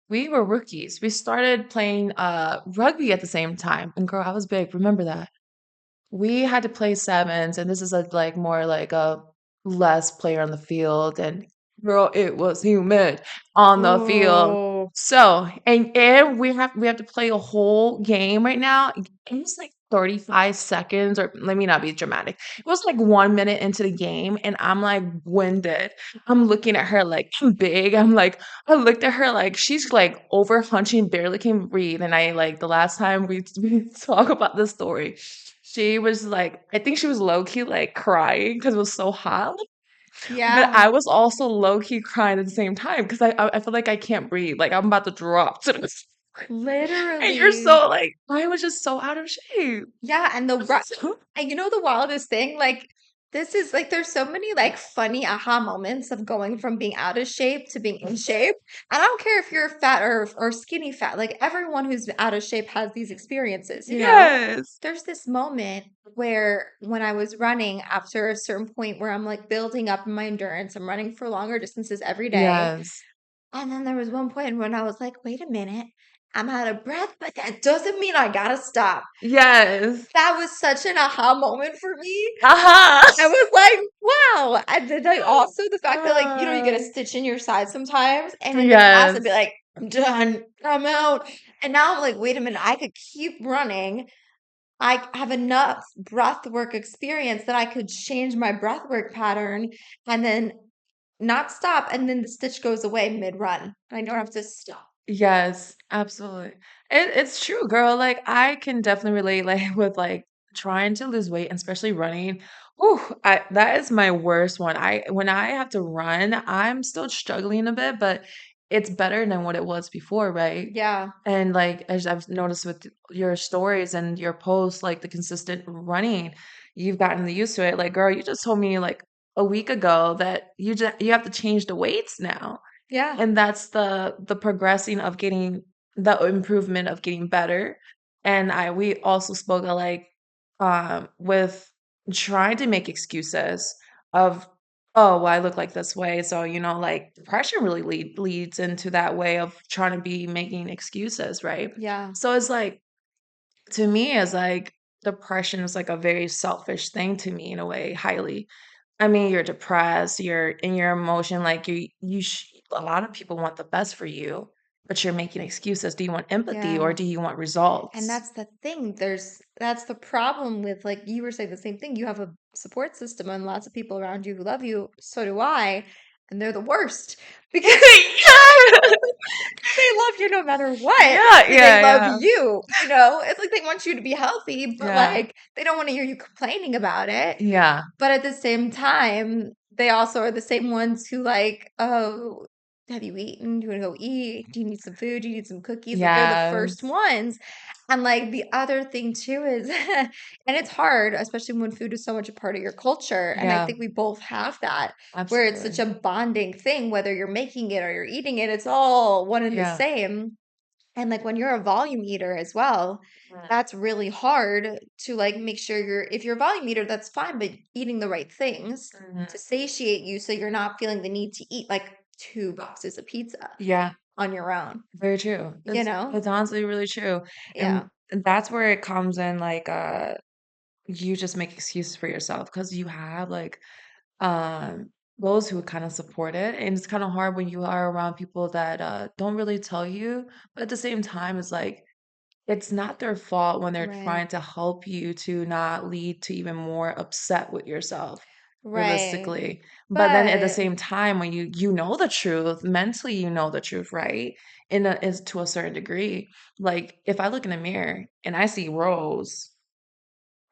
we were rookies. We started playing rugby at the same time. And girl, I was big. Remember that. We had to play sevens, and this is like more like a less player on the field, and girl, it was humid on the field. Oh, So, and we have to play a whole game right now. It was like 35 seconds, or let me not be dramatic. It was like 1 minute into the game, and I'm like winded. I'm looking at her like I'm big. I looked at her like she's like over hunching, barely can breathe. And I like the last time we talk about this story. She was like, I think she was low key like crying because it was so hot. But yeah, I was also low key crying at the same time because I feel like I can't breathe. Like I'm about to drop to the and you're literally. so like, I was just so out of shape. Yeah, and and you know the wildest thing, like this is like there's so many like funny aha moments of going from being out of shape to being in shape. And I don't care if you're fat or skinny fat, like everyone who's out of shape has these experiences, you know? Yes. There's this moment where when I was running after a certain point where I'm like building up my endurance, I'm running for longer distances every day. Yes. And then there was one point when I was like, wait a minute, I'm out of breath, but that doesn't mean I gotta stop. Yes. That was such an aha moment for me. Uh-huh. I was like, wow. And then like also the fact that like, you know, you get a Uh, stitch in your side sometimes and in the past I'd be yes. like, I'm done. I'm out. And now I'm like, wait a minute, I could keep running. I have enough breath work experience that I could change my breath work pattern and then not stop. And then the stitch goes away mid run. I don't have to stop. Yes, absolutely. It's true, girl. Like I can definitely relate like with like trying to lose weight and especially running. Whew, that is my worst one. I when I have to run, I'm still struggling a bit, but it's better than what it was before, right? Yeah. And like as I've noticed with your stories and your posts, like the consistent running, you've gotten used to it. Like, girl, you just told me like a week ago that you have to change the weights now. Yeah. And that's the progressing of getting the improvement of getting better. And we also spoke of like with trying to make excuses of oh well I look like this way. So, like depression really leads into that way of trying to be making excuses, right? Yeah. So it's like to me it's like depression is like a very selfish thing to me in a way, highly. I mean, you're depressed, you're in your emotion, like a lot of people want the best for you, but you're making excuses. Do you want empathy or Yeah. do you want And results? that's the thing. That's the problem with, like you were saying the same thing. You have a support system and lots of people around you who love you. So do I. And they're the worst because they love you no matter what. Yeah, They yeah, love yeah. you, you know? It's like they want you to be healthy, but Yeah. like they don't want to hear you complaining about it. Yeah. But at the same time, they also are the same ones who like, oh, have you eaten? Do you want to go eat? Do you need some food? Do you need some cookies? Like they're the first Yes. ones. And like the other thing too is, and it's hard, especially when food is so much a part of your culture. And I Yeah, think we both have that, where it's such absolutely. a bonding thing, whether you're making it or you're eating it, it's all one and the Yeah. same. And like when you're a volume eater as well, Mm. that's really hard to like make sure if you're a volume eater, that's fine, but eating the right things Mhm. to satiate you so you're not feeling the need to eat like 2 boxes of pizza Yeah, on your own, very true. you It's know? it's honestly really true. Yeah. And that's where it comes in like you just make excuses for yourself because you have like um those who kind of support it, and it's kind of hard when you are around people that don't really tell you, but at the same time it's like it's not their fault when they're Right. trying to help you to not lead to even more upset with yourself Right. realistically. But then at the But same time when you know the truth mentally, you know the truth, right? Is to a certain degree. Like if I look in the mirror and I see rows,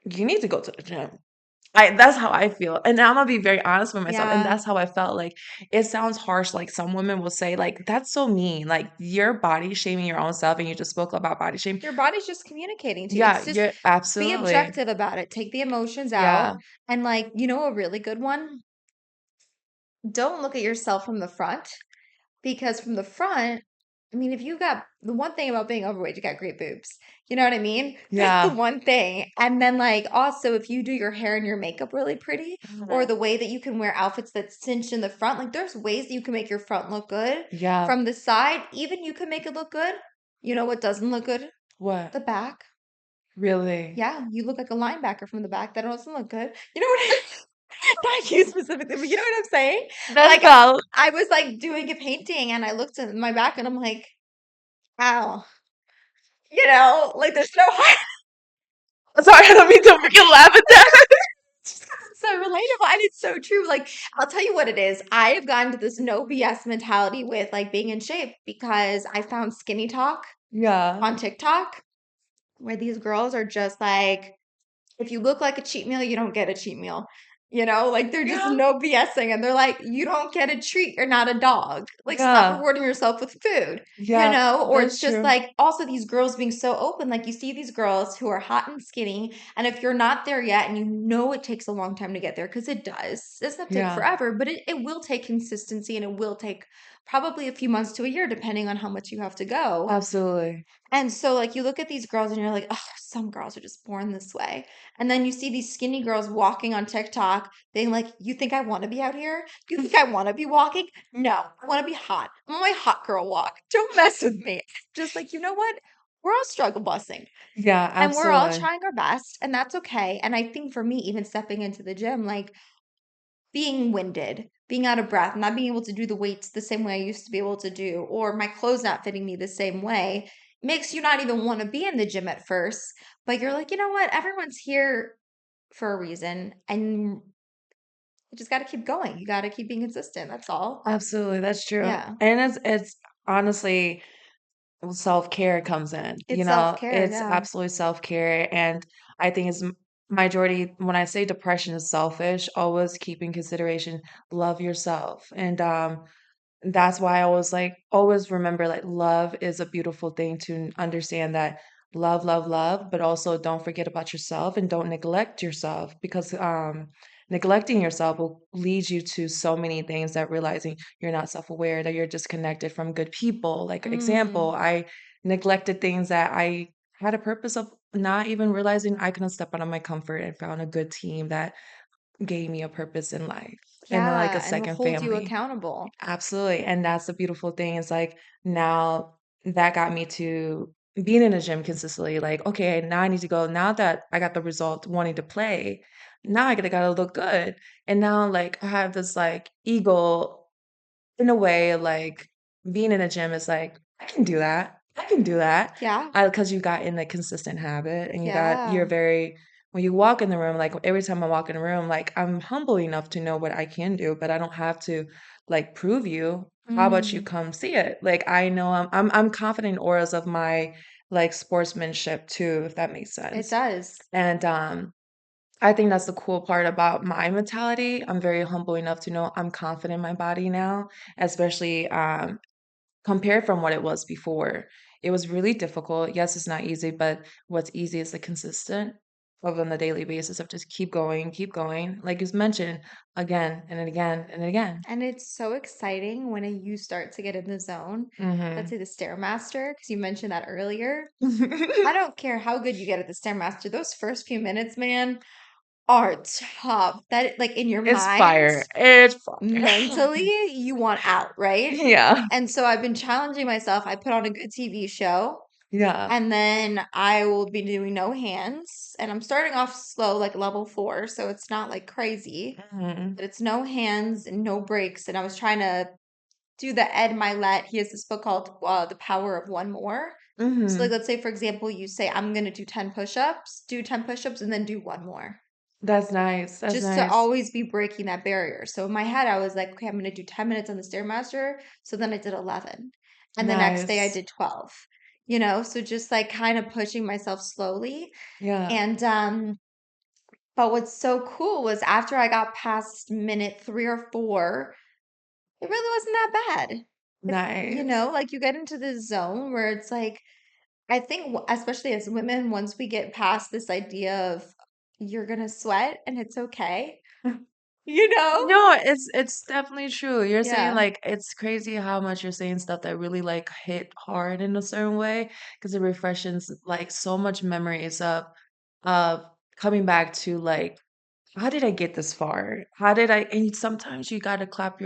you need to go to the gym. That's how I feel, and I'm gonna be very honest with myself, and yeah, that's how I felt. Like it sounds harsh, like some women will say, like that's so mean, like you're body shaming your own self, and you just spoke about body shame. your body's just communicating to you. Yeah, It's just you're be absolutely, objective about it. Take the emotions out. yeah, And like, you know, a really good one, don't look at yourself from the front. Because from the front, I mean, if you got the one thing about being overweight, you got great boobs. You know what I mean? That's the yeah, one thing. And then, like, also, if you do your hair and your makeup really pretty, or mhm, the way that you can wear outfits that cinch in the front, like, there's ways that you can make your front look good. yeah. From the side, even you can make it look good. You know what doesn't look good? What The back. really? Yeah, you look like a linebacker from the back. That doesn't look good. You know what I not you specifically, but you know what I'm saying? That's Like valid. I was like doing a painting and I looked at my back and I'm like, wow, you know, like there's no heart. Sorry, I don't mean to freaking laugh at that. It's so relatable and it's so true. Like I'll tell you what it is. I have gotten to this no BS mentality with like being in shape because I found skinny talk Yeah, on TikTok where these girls are just like, if you look like a cheat meal, you don't get a cheat meal. You know, like they're just yeah, no BSing and they're like, you don't get a treat, you're not a dog. Like stop yeah, rewarding yourself with food, you yeah. know? Or it's That's just true. like also these girls being so open. Like you see these girls who are hot and skinny, and if you're not there yet, and you know it takes a long time to get there, because it does, it doesn't take Yeah, forever, but it will take consistency and it will take probably a few months to a year, depending on how much you have to go. absolutely. And so, like, you look at these girls and you're like, oh, some girls are just born this way. And then you see these skinny girls walking on TikTok being like, you think I want to be out here? You think I want to be walking? No, I want to be hot. I'm on my hot girl walk. Don't mess with me. Just like, you know what? We're all struggle busing Yeah, and we're all absolutely. trying our best. And that's okay. And I think for me, even stepping into the gym, like, being winded, being out of breath, not being able to do the weights the same way I used to be able to do, or my clothes not fitting me the same way, makes you not even want to be in the gym at first. But you're like, you know what? Everyone's here for a reason, and you just got to keep going. You got to keep being consistent. That's all. Absolutely, that's true. Yeah. And it's honestly self-care comes in, It's self-care. it's Yeah. absolutely self-care. And I think it's majority when I say depression is selfish, always keep in consideration, love yourself. And that's why I always always remember love is a beautiful thing to understand that love, love, love, but also don't forget about yourself and don't neglect yourself because neglecting yourself will lead you to so many things that realizing you're not self-aware, that you're disconnected from good people. Like example, Mm, I neglected things that I had a purpose of not even realizing I couldn't step out of my comfort and found a good team that gave me a purpose in life and like a yeah. And will second hold you family. accountable. Absolutely, and that's the beautiful thing is, now that got me to being in a gym consistently, "Okay, now I need to go now that I got the result wanting to play, now I gotta look good." And now, I have this, ego in a way, being in a gym is "I can do that. I can do that." Yeah. Because you got in a consistent habit and you're Yeah. very when you walk in the room, every time I walk in the room, I'm humble enough to know what I can do, but I don't have to, prove you. How about you Mm, come see it? I know I'm confident in auras of my, sportsmanship too, if that makes it sense. does. And, I think that's the cool part about my mentality. I'm very humble enough to know I'm confident in my body now, especially compared from what it was before. It was really difficult. Yes, it's not easy, but what's easy is the consistent of on a daily basis of just keep going. Like you mentioned, again and again and again. And it's so exciting when you start to get in the zone. Let's Hmm. say the Stairmaster, because you mentioned that earlier. I don't care how good you get at the Stairmaster, those first few minutes, man, are tough. That, like, in your It's mind, fire. It's fire. mentally, you want out, right? Yeah. And so I've been challenging myself. I put on a good TV show, Yeah. and then I will be doing no hands. And I'm starting off slow, like level 4, so it's not like crazy, Hmm. but it's no hands and no breaks. And I was trying to do the Ed Milet. He has this book called The Power of One More. So, like, Hmm. let's say, for example, you say, I'm going to do 10 push ups, do 10 push ups, and then do one more, That's nice. That's just to nice. always be breaking that barrier. So, in my head, I was like, okay, I'm going to do 10 minutes on the Stairmaster. So then I did 11. And the next day I Nice. did 12, so just like kind of pushing myself slowly. Yeah. And, but what's so cool was after I got past minute 3 or 4, it really wasn't that bad. Nice. Like you get into this zone where it's like, I think, especially as women, once we get past this idea of you're gonna sweat and it's okay, you know? No, it's definitely true. You're saying Yeah. it's crazy how much you're saying stuff that really hit hard in a certain way because it refreshes so much memories of coming back to how did I get this far? How did I and sometimes you gotta clap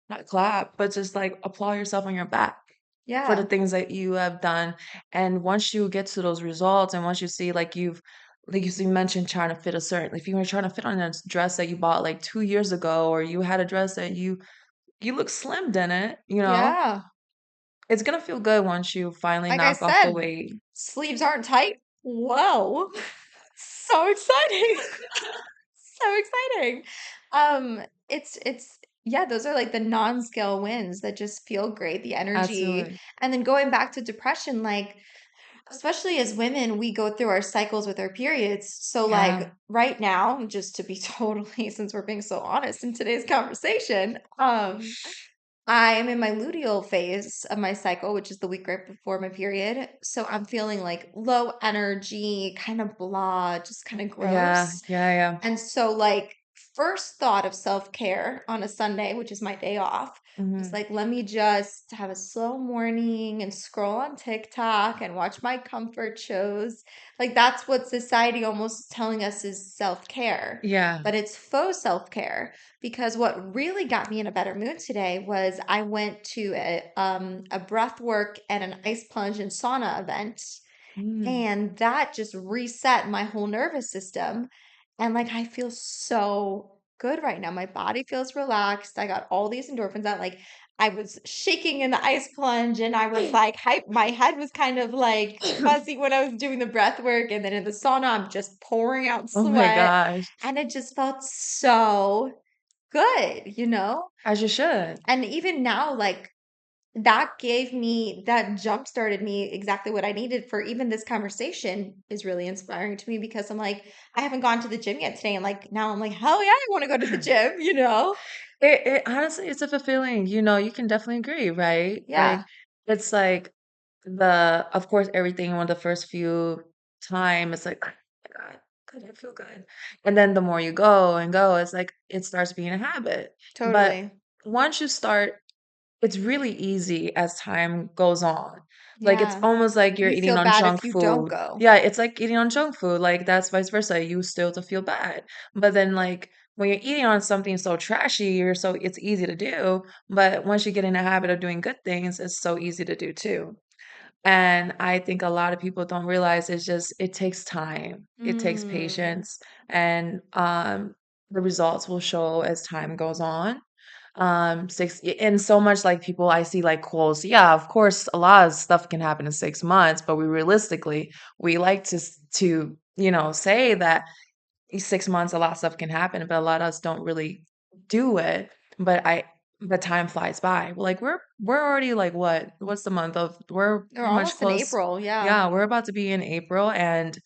not clap, but just applaud yourself on your back for the Yeah. things that you have done. And once you get to those results and once you see you mentioned trying to fit a certain if you were trying to fit on a dress that you bought 2 years ago or you had a dress that you look slimmed in it. Yeah. It's gonna feel good once you finally Like I knock off the said, weight. sleeves aren't tight. Whoa. So exciting. So exciting. It's yeah, those are like the non-scale wins that just feel great, the energy. Absolutely. And then going back to depression, like especially as women, we go through our cycles with our periods. So like Yeah. right now, just to be totally, since we're being so honest in today's conversation, I am in my luteal phase of my cycle, which is the week right before my period. So I'm feeling like low energy, kind of blah, just kind of Yeah. gross. Yeah. Yeah. And so, like, first thought of self-care on a Sunday, which is my day off, was Hmm. like, let me just have a slow morning and scroll on TikTok and watch my comfort shows. Like, that's what society almost is telling us is self-care. Yeah. But it's faux self-care because what really got me in a better mood today was I went to a breath work and an ice plunge and sauna event, Mm. and that just reset my whole nervous system. And like, I feel so good right now. My body feels relaxed. I got all these endorphins out. Like I was shaking in the ice plunge and I was like hype. My head was kind of like fuzzy when I was doing the breath work. And then in the sauna, I'm just pouring out Oh my sweat. gosh. And it just felt so good, you know? As you should. And even now, like that jump started me exactly what I needed for even this conversation is really inspiring to me because I'm like, I haven't gone to the gym yet today. And like now I'm like, hell yeah, I want to go to the gym, you know? It honestly, it's a fulfilling, you can definitely agree, right? Like, Yeah, it's like of course, everything on the first few time, it's like, oh my God, good, I feel good. And then the more you go and go, it's like it starts being a habit. But totally. once you start, it's really easy as time goes on. Like it's Yeah. almost like you're You eating feel on bad junk if you don't food. go. Yeah, it's like eating on junk food. Like that's vice versa. You still to feel bad. But then like when you're eating on something so trashy, it's easy to do. But once you get in the habit of doing good things, it's so easy to do too. And I think a lot of people don't realize it takes time. It takes Mm. patience and the results will show as time goes on. And so much like people I see like quotes, yeah, of course a lot of stuff can happen in 6 months, but we like to say that in 6 months a lot of stuff can happen, but a lot of us don't really do it. But time flies by. We're already like what's the month of we're We're pretty much almost in close. April. Yeah. Yeah, we're about to be in April and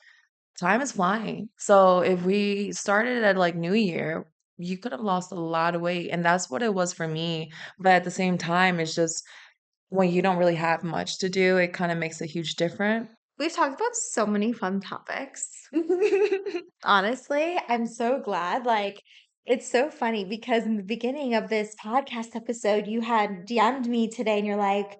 time is flying. So if we started at like New Year, you could have lost a lot of weight. And that's what it was for me. But at the same time, it's just when you don't really have much to do, it kind of makes a huge difference. We've talked about so many fun topics. Honestly, I'm so glad. Like, it's so funny because in the beginning of this podcast episode, you had DM'd me today and you're like,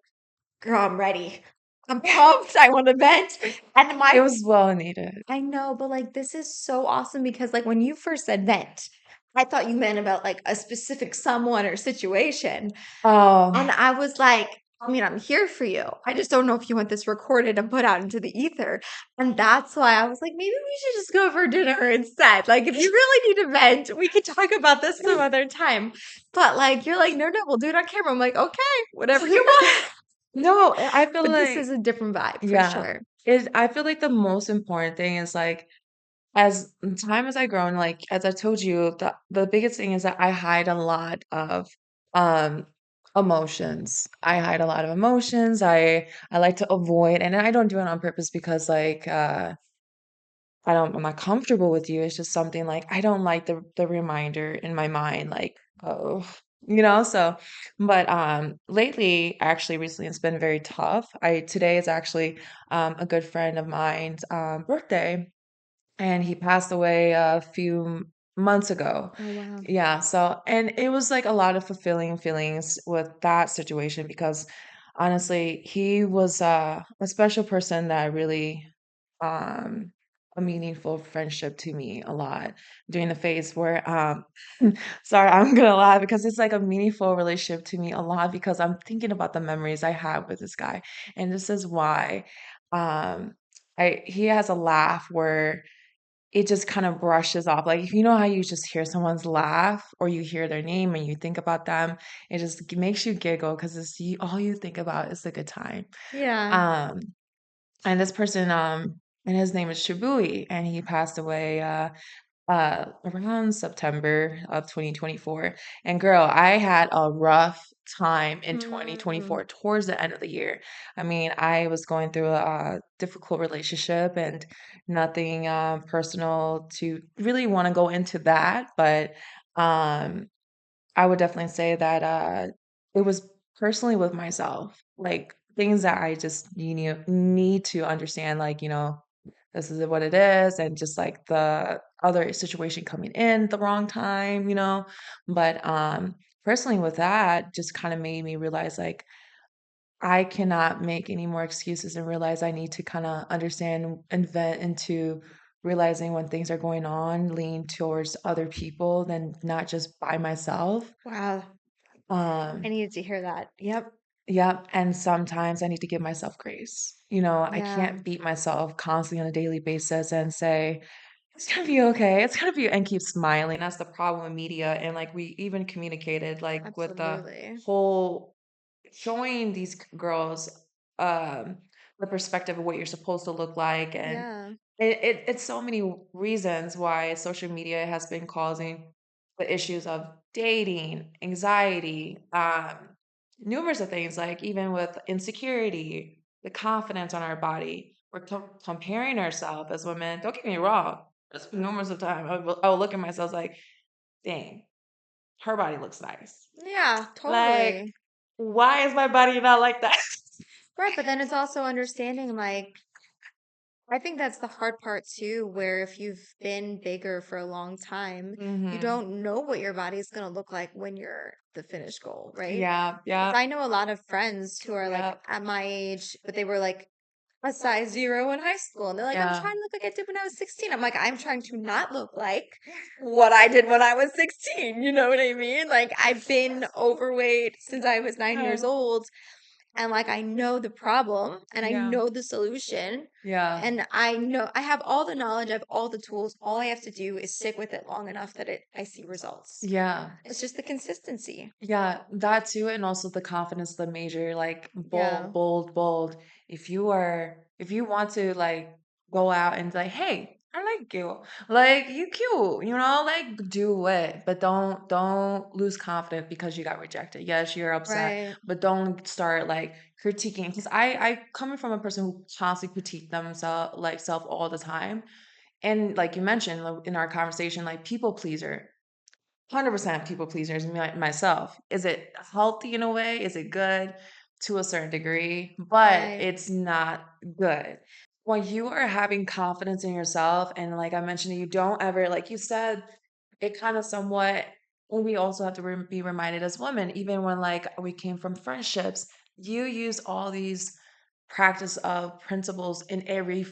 girl, I'm ready. I'm pumped. I want to vent. And It my, was well needed. I know, but like, this is so awesome because, like, when you first said vent, I thought you meant about like a specific someone or situation. And Oh, I was like, I mean, I'm here for you. I just don't know if you want this recorded and put out into the ether. And that's why I was like, maybe we should just go for dinner instead. Like, if you really need a vent, we could talk about this some other time. But like, you're like, no, no, we'll do it on camera. I'm like, okay, whatever you want. no, I feel But this like, is a different vibe for yeah. sure. I feel like the most important thing is like as time as I grown, like as I told you, the biggest thing is that I hide a lot of um emotions. I hide a lot of emotions. I like to avoid, and I don't do it on purpose because like I'm not comfortable with you. It's just something like I don't like the reminder in my mind, like, oh, so but lately, actually recently it's been very tough. I Today is actually a good friend of mine's birthday and he passed away a few months ago. Oh, wow. Yeah, so and it was like a lot of fulfilling feelings with that situation because honestly, he was a special person that really um a meaningful friendship to me a lot during the phase where sorry, I'm gonna laugh because it's like a meaningful relationship to me a lot because I'm thinking about the memories I have with this guy. And this is why um I he has a laugh where it just kind of brushes off. Like, if you know how you just hear someone's laugh or you hear their name and you think about them, it just makes you giggle because all you think about is a good time. Yeah. Um, and this person, and his name is Shibui, and he passed away around September of 2024. And girl, I had a rough time in Mm. 2024 towards the end of the year. I mean, I was going through a difficult relationship and nothing personal to really want to go into that, but um I would definitely say that it was personally with myself, like things that I just need to understand, like, this is what it is, and just like the other situation coming in the wrong time. But personally with that, just kind of made me realize like I cannot make any more excuses and realize I need to kind of understand and vet into realizing when things are going on, lean towards other people than not just by myself. Wow. I Um, needed to hear that. Yep. yep. And sometimes I need to give myself grace. I Yeah. can't beat myself constantly on a daily basis and say, It's gonna be okay. It's gonna be and keep smiling. That's the problem with media. And like we even communicated like with the Absolutely. whole showing these girls um the perspective of what you're supposed to look like and Yeah. it's so many reasons why social media has been causing the issues of dating, anxiety, numerous of things, like even with insecurity, the confidence on our body. We're comparing ourselves as women. Don't get me wrong. There's been numerous of time I will look at myself like, dang, her body looks nice. Yeah, Like, totally. why is my body not like that? Right, but then it's also understanding like I think that's the hard part too, where if you've been bigger for a long time, you hmm don't know what your body is going to look like when you're the finished goal, right? Yeah, Because yeah, I know a lot of friends who are like yeah, at my age, but they were like a size zero in high school. And they're like, I'm yeah, trying to look like I did when I was 16. I'm like, I'm trying to not look like what I did when I was 16. You know what I mean? Like, I've been overweight since I was 9 years yeah, old. And like, I know the problem and I yeah, know the solution. yeah, And I know I have all the knowledge, I have all the tools. All I have to do is stick with it long enough that I see results. yeah. It's just the consistency. Yeah, that too, and also the confidence, the major, like Yeah. bold, bold, bold. If you want to like go out and like, hey, I like you, like you cute, like do it, but don't lose confidence because you got rejected. Yes, you're upset, Right. but don't start like critiquing. Because I coming from a person who constantly critique themselves, like self all the time, and like you mentioned like, in our conversation, like people pleaser. 100% people pleasers, myself. Is it healthy in a way? Is it good to a certain degree? But Right. it's not good. When you are having confidence in yourself, and like I mentioned, you don't ever, like you said, it kind of somewhat, and we also have to be reminded as women, even when like we came from friendships, you use all these practice of principles in every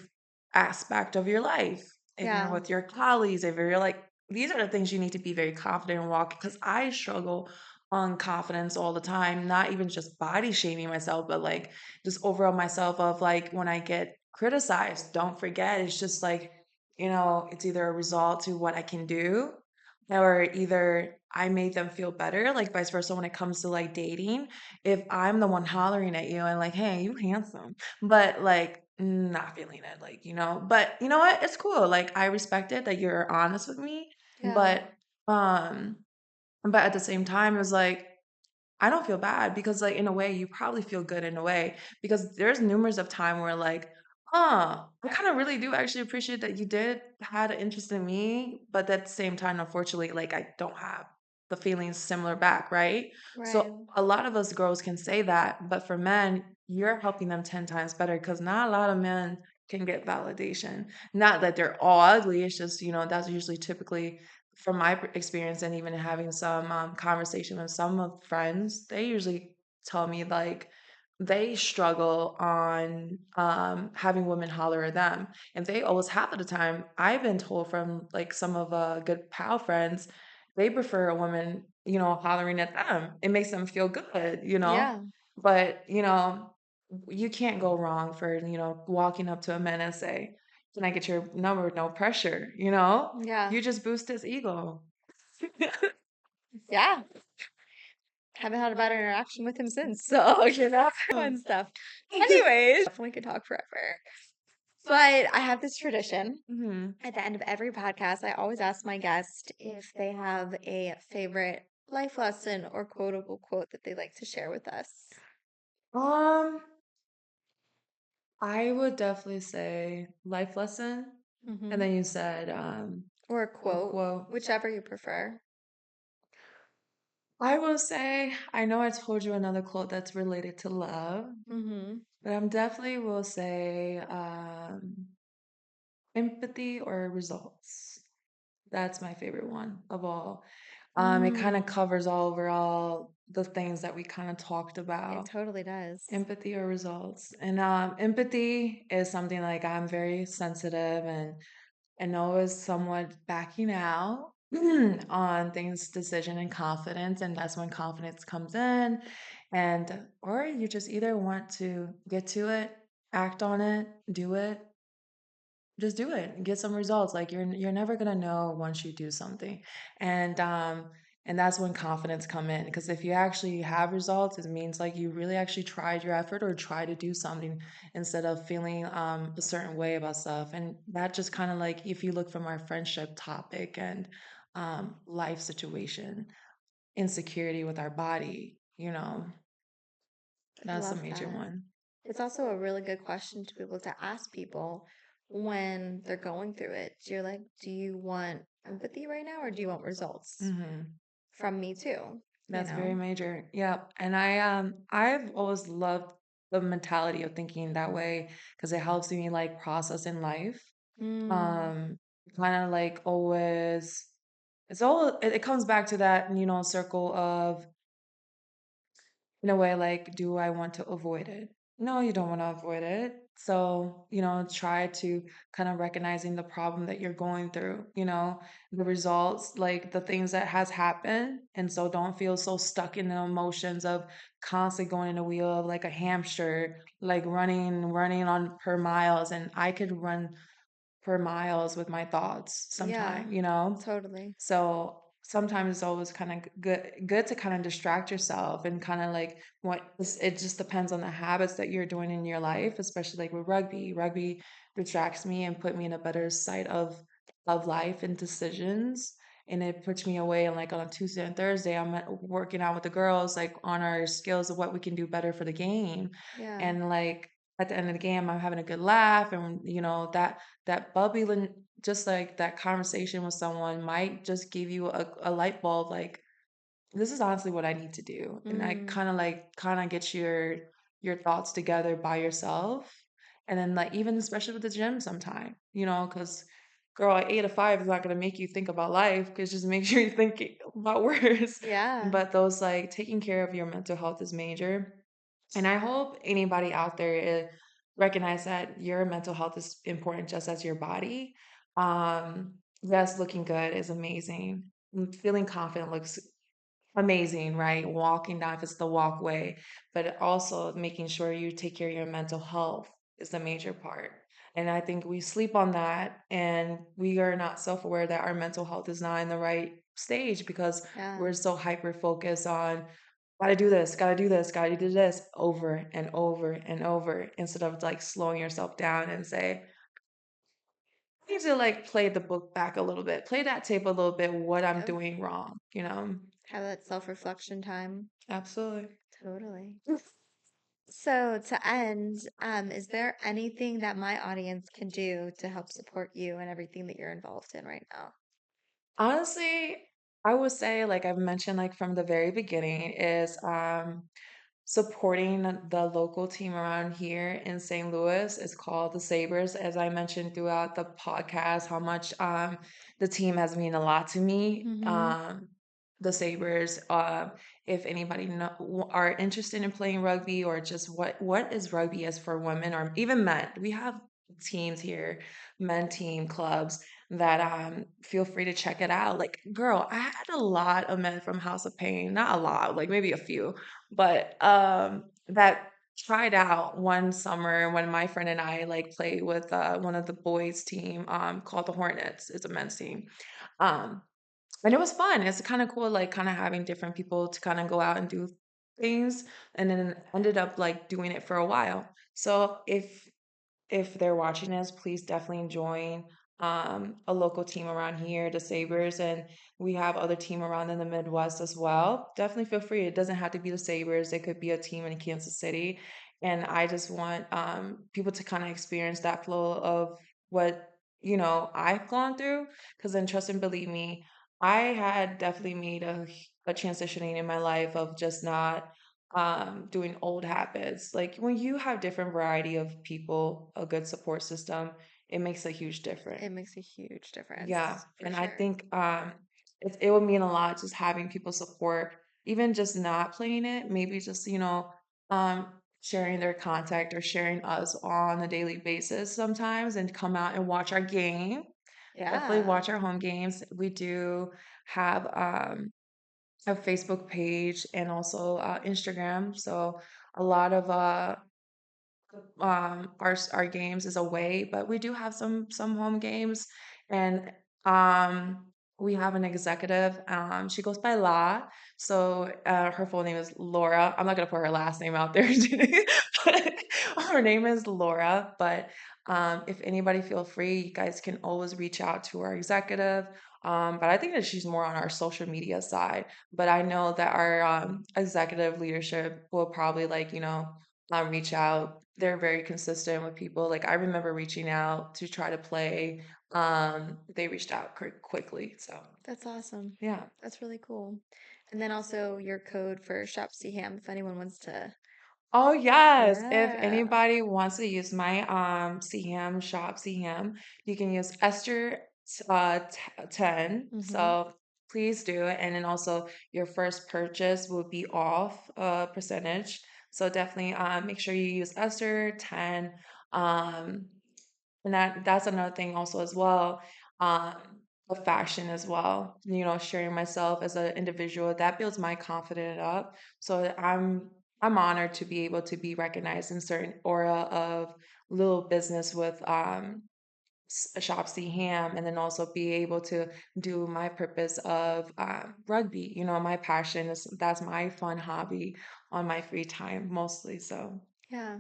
aspect of your life. If you're Yeah. with your colleagues, if you're like, these are the things you need to be very confident in walking. Because I struggle on confidence all the time, not even just body shaming myself, but like just overall myself of like when I get criticized, don't forget, it's just like, it's either a result to what I can do or either I made them feel better, like vice versa when it comes to like dating. If I'm the one hollering at you and like, hey, you handsome, but like not feeling it, like, but you know what? It's cool. Like I respect it that you're honest with me, Yeah. um, but at the same time, it was like, I don't feel bad because like in a way you probably feel good in a way because there's numerous of time where like, I kind of really do actually appreciate that you did had an interest in me, but at the same time, unfortunately, like I don't have the feelings similar back, right? Right. So a lot of us girls can say that, but for men, you're helping them 10 times better because not a lot of men can get validation. Not that they're all ugly, it's just, that's usually typically from my experience and even having some conversation with some of friends, they usually tell me like they struggle on having women holler at them. And they always, half of the time, I've been told from like some of good pal friends, they prefer a woman, hollering at them. It makes them feel good. Yeah. But, you can't go wrong for, walking up to a man and say, can I get your number with no pressure? Yeah. You just boost his ego. Yeah. Haven't had a bad interaction with him since. So, fun stuff. Anyways, definitely could talk forever. But I have this tradition. Mhm. At the end of every podcast, I always ask my guest if they have a favorite life lesson or quotable quote that they like to share with us. Um, I would definitely say life lesson. And Hmm. then you said Or a a quote, quote. whichever you prefer. I will say, I know I told you another quote that's related to love, Hmm. but I'm definitely will say empathy or results. That's my favorite one of all. It kind of Mm, covers all overall the things that we kind of talked it about. totally does. Empathy or results. And empathy is something like I'm very sensitive and always somewhat backing out on things, decision and confidence. And that's when confidence comes in. And or you just either want to get to it, act on it, do it, just do it and get some results. Like you're never gonna know once you do something. And and that's when confidence come in. Because if you actually have results, it means like you really actually tried your effort or try to do something instead of feeling a certain way about stuff. And that just kind of like if you look from our friendship topic and life situation, insecurity with our body, I that's a love major that. one. It's also a really good question to be able to ask people when they're going through it. You're like, do you want empathy right now or do you want results? Hmm. From me too, you That's very know? major. Yeah. And I've always loved the mentality of thinking that way because it helps me like process in life. Mm, Um kind of like always it comes back to that, circle of in a way like do I want to avoid it? No, you don't want to avoid it. So, try to kind of recognizing the problem that you're going through, the results, like the things that has happened. And so don't feel so stuck in the emotions of constantly going in a wheel of like a hamster, like running on per miles. And I could run for miles with my thoughts yeah, sometime. totally. So sometimes it's always kind of good to kind of distract yourself and kind of like it just depends on the habits that you're doing in your life, especially like with rugby. Rugby distracts me and put me in a better side of life and decisions. And it puts me away and like on a Tuesday and Thursday, I'm working out with the girls like on our skills of what we can do better for the game. Yeah, And like at the end of the game, I'm having a good laugh and that bubbling, just like that conversation with someone might just give you a light bulb like this is honestly what I need to do. And I mm, kind of get your thoughts together by yourself. And then like even especially with the gym sometime, because girl, 8 to 5 is not gonna make you think about life because it just makes you think about worse. yeah, But those like taking care of your mental health is major. And I hope anybody out there recognize that your mental health is important just as your body. Yes, looking good is amazing. Feeling confident looks amazing, right? Walking down if it's the walkway, but also making sure you take care of your mental health is the major part. And I think we sleep on that and we are not self-aware that our mental health is not in the right stage because yeah. we're so hyper focused on gotta do this, gotta do this, gotta do this over and over and over instead of like slowing yourself down and say, I need to like play the book back a little bit, play that tape a little bit, what I'm Yep. doing wrong. Have that self-reflection time. Absolutely. Totally. So to end, is there anything that my audience can do to help support you and everything that you're involved in right now? Honestly, I would say, like I've mentioned, like from the very beginning, is supporting the local team around here in St. Louis. Is called the Sabres. As I mentioned throughout the podcast, how much the team has mean a lot to me. Mm-hmm. The Sabres. If anybody are interested in playing rugby or just what is rugby as for women or even men, we have teams here, men team clubs that feel free to check it out. Like, girl, I had a lot of men from House of Pain, not a lot, like maybe a few, but that tried out one summer when my friend and I like played with one of the boys team called the Hornets. It's a men's team. Um and it was fun. It's kind of cool like kind of having different people to kind of go out and do things and then ended up like doing it for a while. So if they're watching this, please definitely join a local team around here, the Sabres, and we have other team around in the Midwest as well. Definitely feel free. It doesn't have to be the Sabres. It could be a team in Kansas City. And I just want people to kind of experience that flow of what, I've gone through. Because then trust and believe me, I had definitely made a transitioning in my life of just not doing old habits. Like when you have different variety of people, a good support system, it makes a huge difference. It makes a huge Yeah, difference for and I sure. think it would mean a lot just having people support, even just not playing it, maybe just um sharing their contact or sharing us on a daily basis sometimes and come out and watch our game. Definitely Yeah. watch our home games. We do have a Facebook page and also Instagram. So a lot of our games is away, but we do have some home games, and um we have an executive. She goes by La, so her full name is Laura. I'm not gonna put her last name out there today, but her name is Laura. But if anybody feel free, you guys can always reach out to our executive. But I think that she's more on our social media side. But I know that our executive leadership will probably reach out. They're very consistent with people. Like I remember reaching out to try to play. They reached out quickly. So That's awesome. yeah. That's really cool. And then also your code for Shop Siham if anyone wants to. Oh yes. If Yeah. anybody wants to use my CM shop CM, you can use Esther 10. Mm-hmm. So please do it. And then also your first purchase will be off a percentage. So definitely make sure you use Esther 10. Um And that's another thing also as well, um, of fashion as well. Sharing myself as an individual, that builds my confidence up. So I'm honored to be able to be recognized in certain aura of little business with Shop Ham, and then also be able to do my purpose of rugby. My passion is that's my fun hobby on my free time mostly. So Yeah.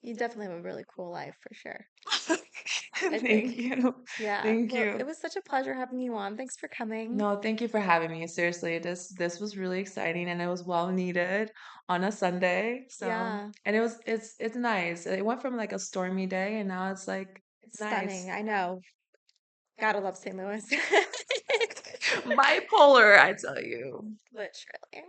You definitely have a really cool life for sure. I thank think. you. Yeah. Thank Well, it you. was such a pleasure having you on. Thanks for coming. No, thank you for having me. Seriously, this was really exciting and it was well needed on a Sunday. So, Yeah. and it's nice. It went from like a stormy day and now it's like It's nice. stunning. I know. Gotta love St. Louis. Bipolar, I tell you. Literally.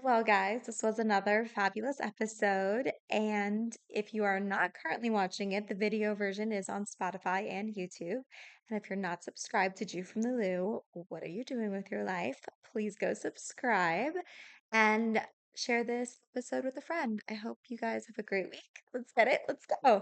Well, guys, this was another fabulous episode. And if you are not currently watching it, the video version is on Spotify and YouTube. And if you're not subscribed to Jew from the Lou, what are you doing with your life? Please go subscribe and share this episode with a friend. I hope you guys have a great week. Let's get it. Let's go.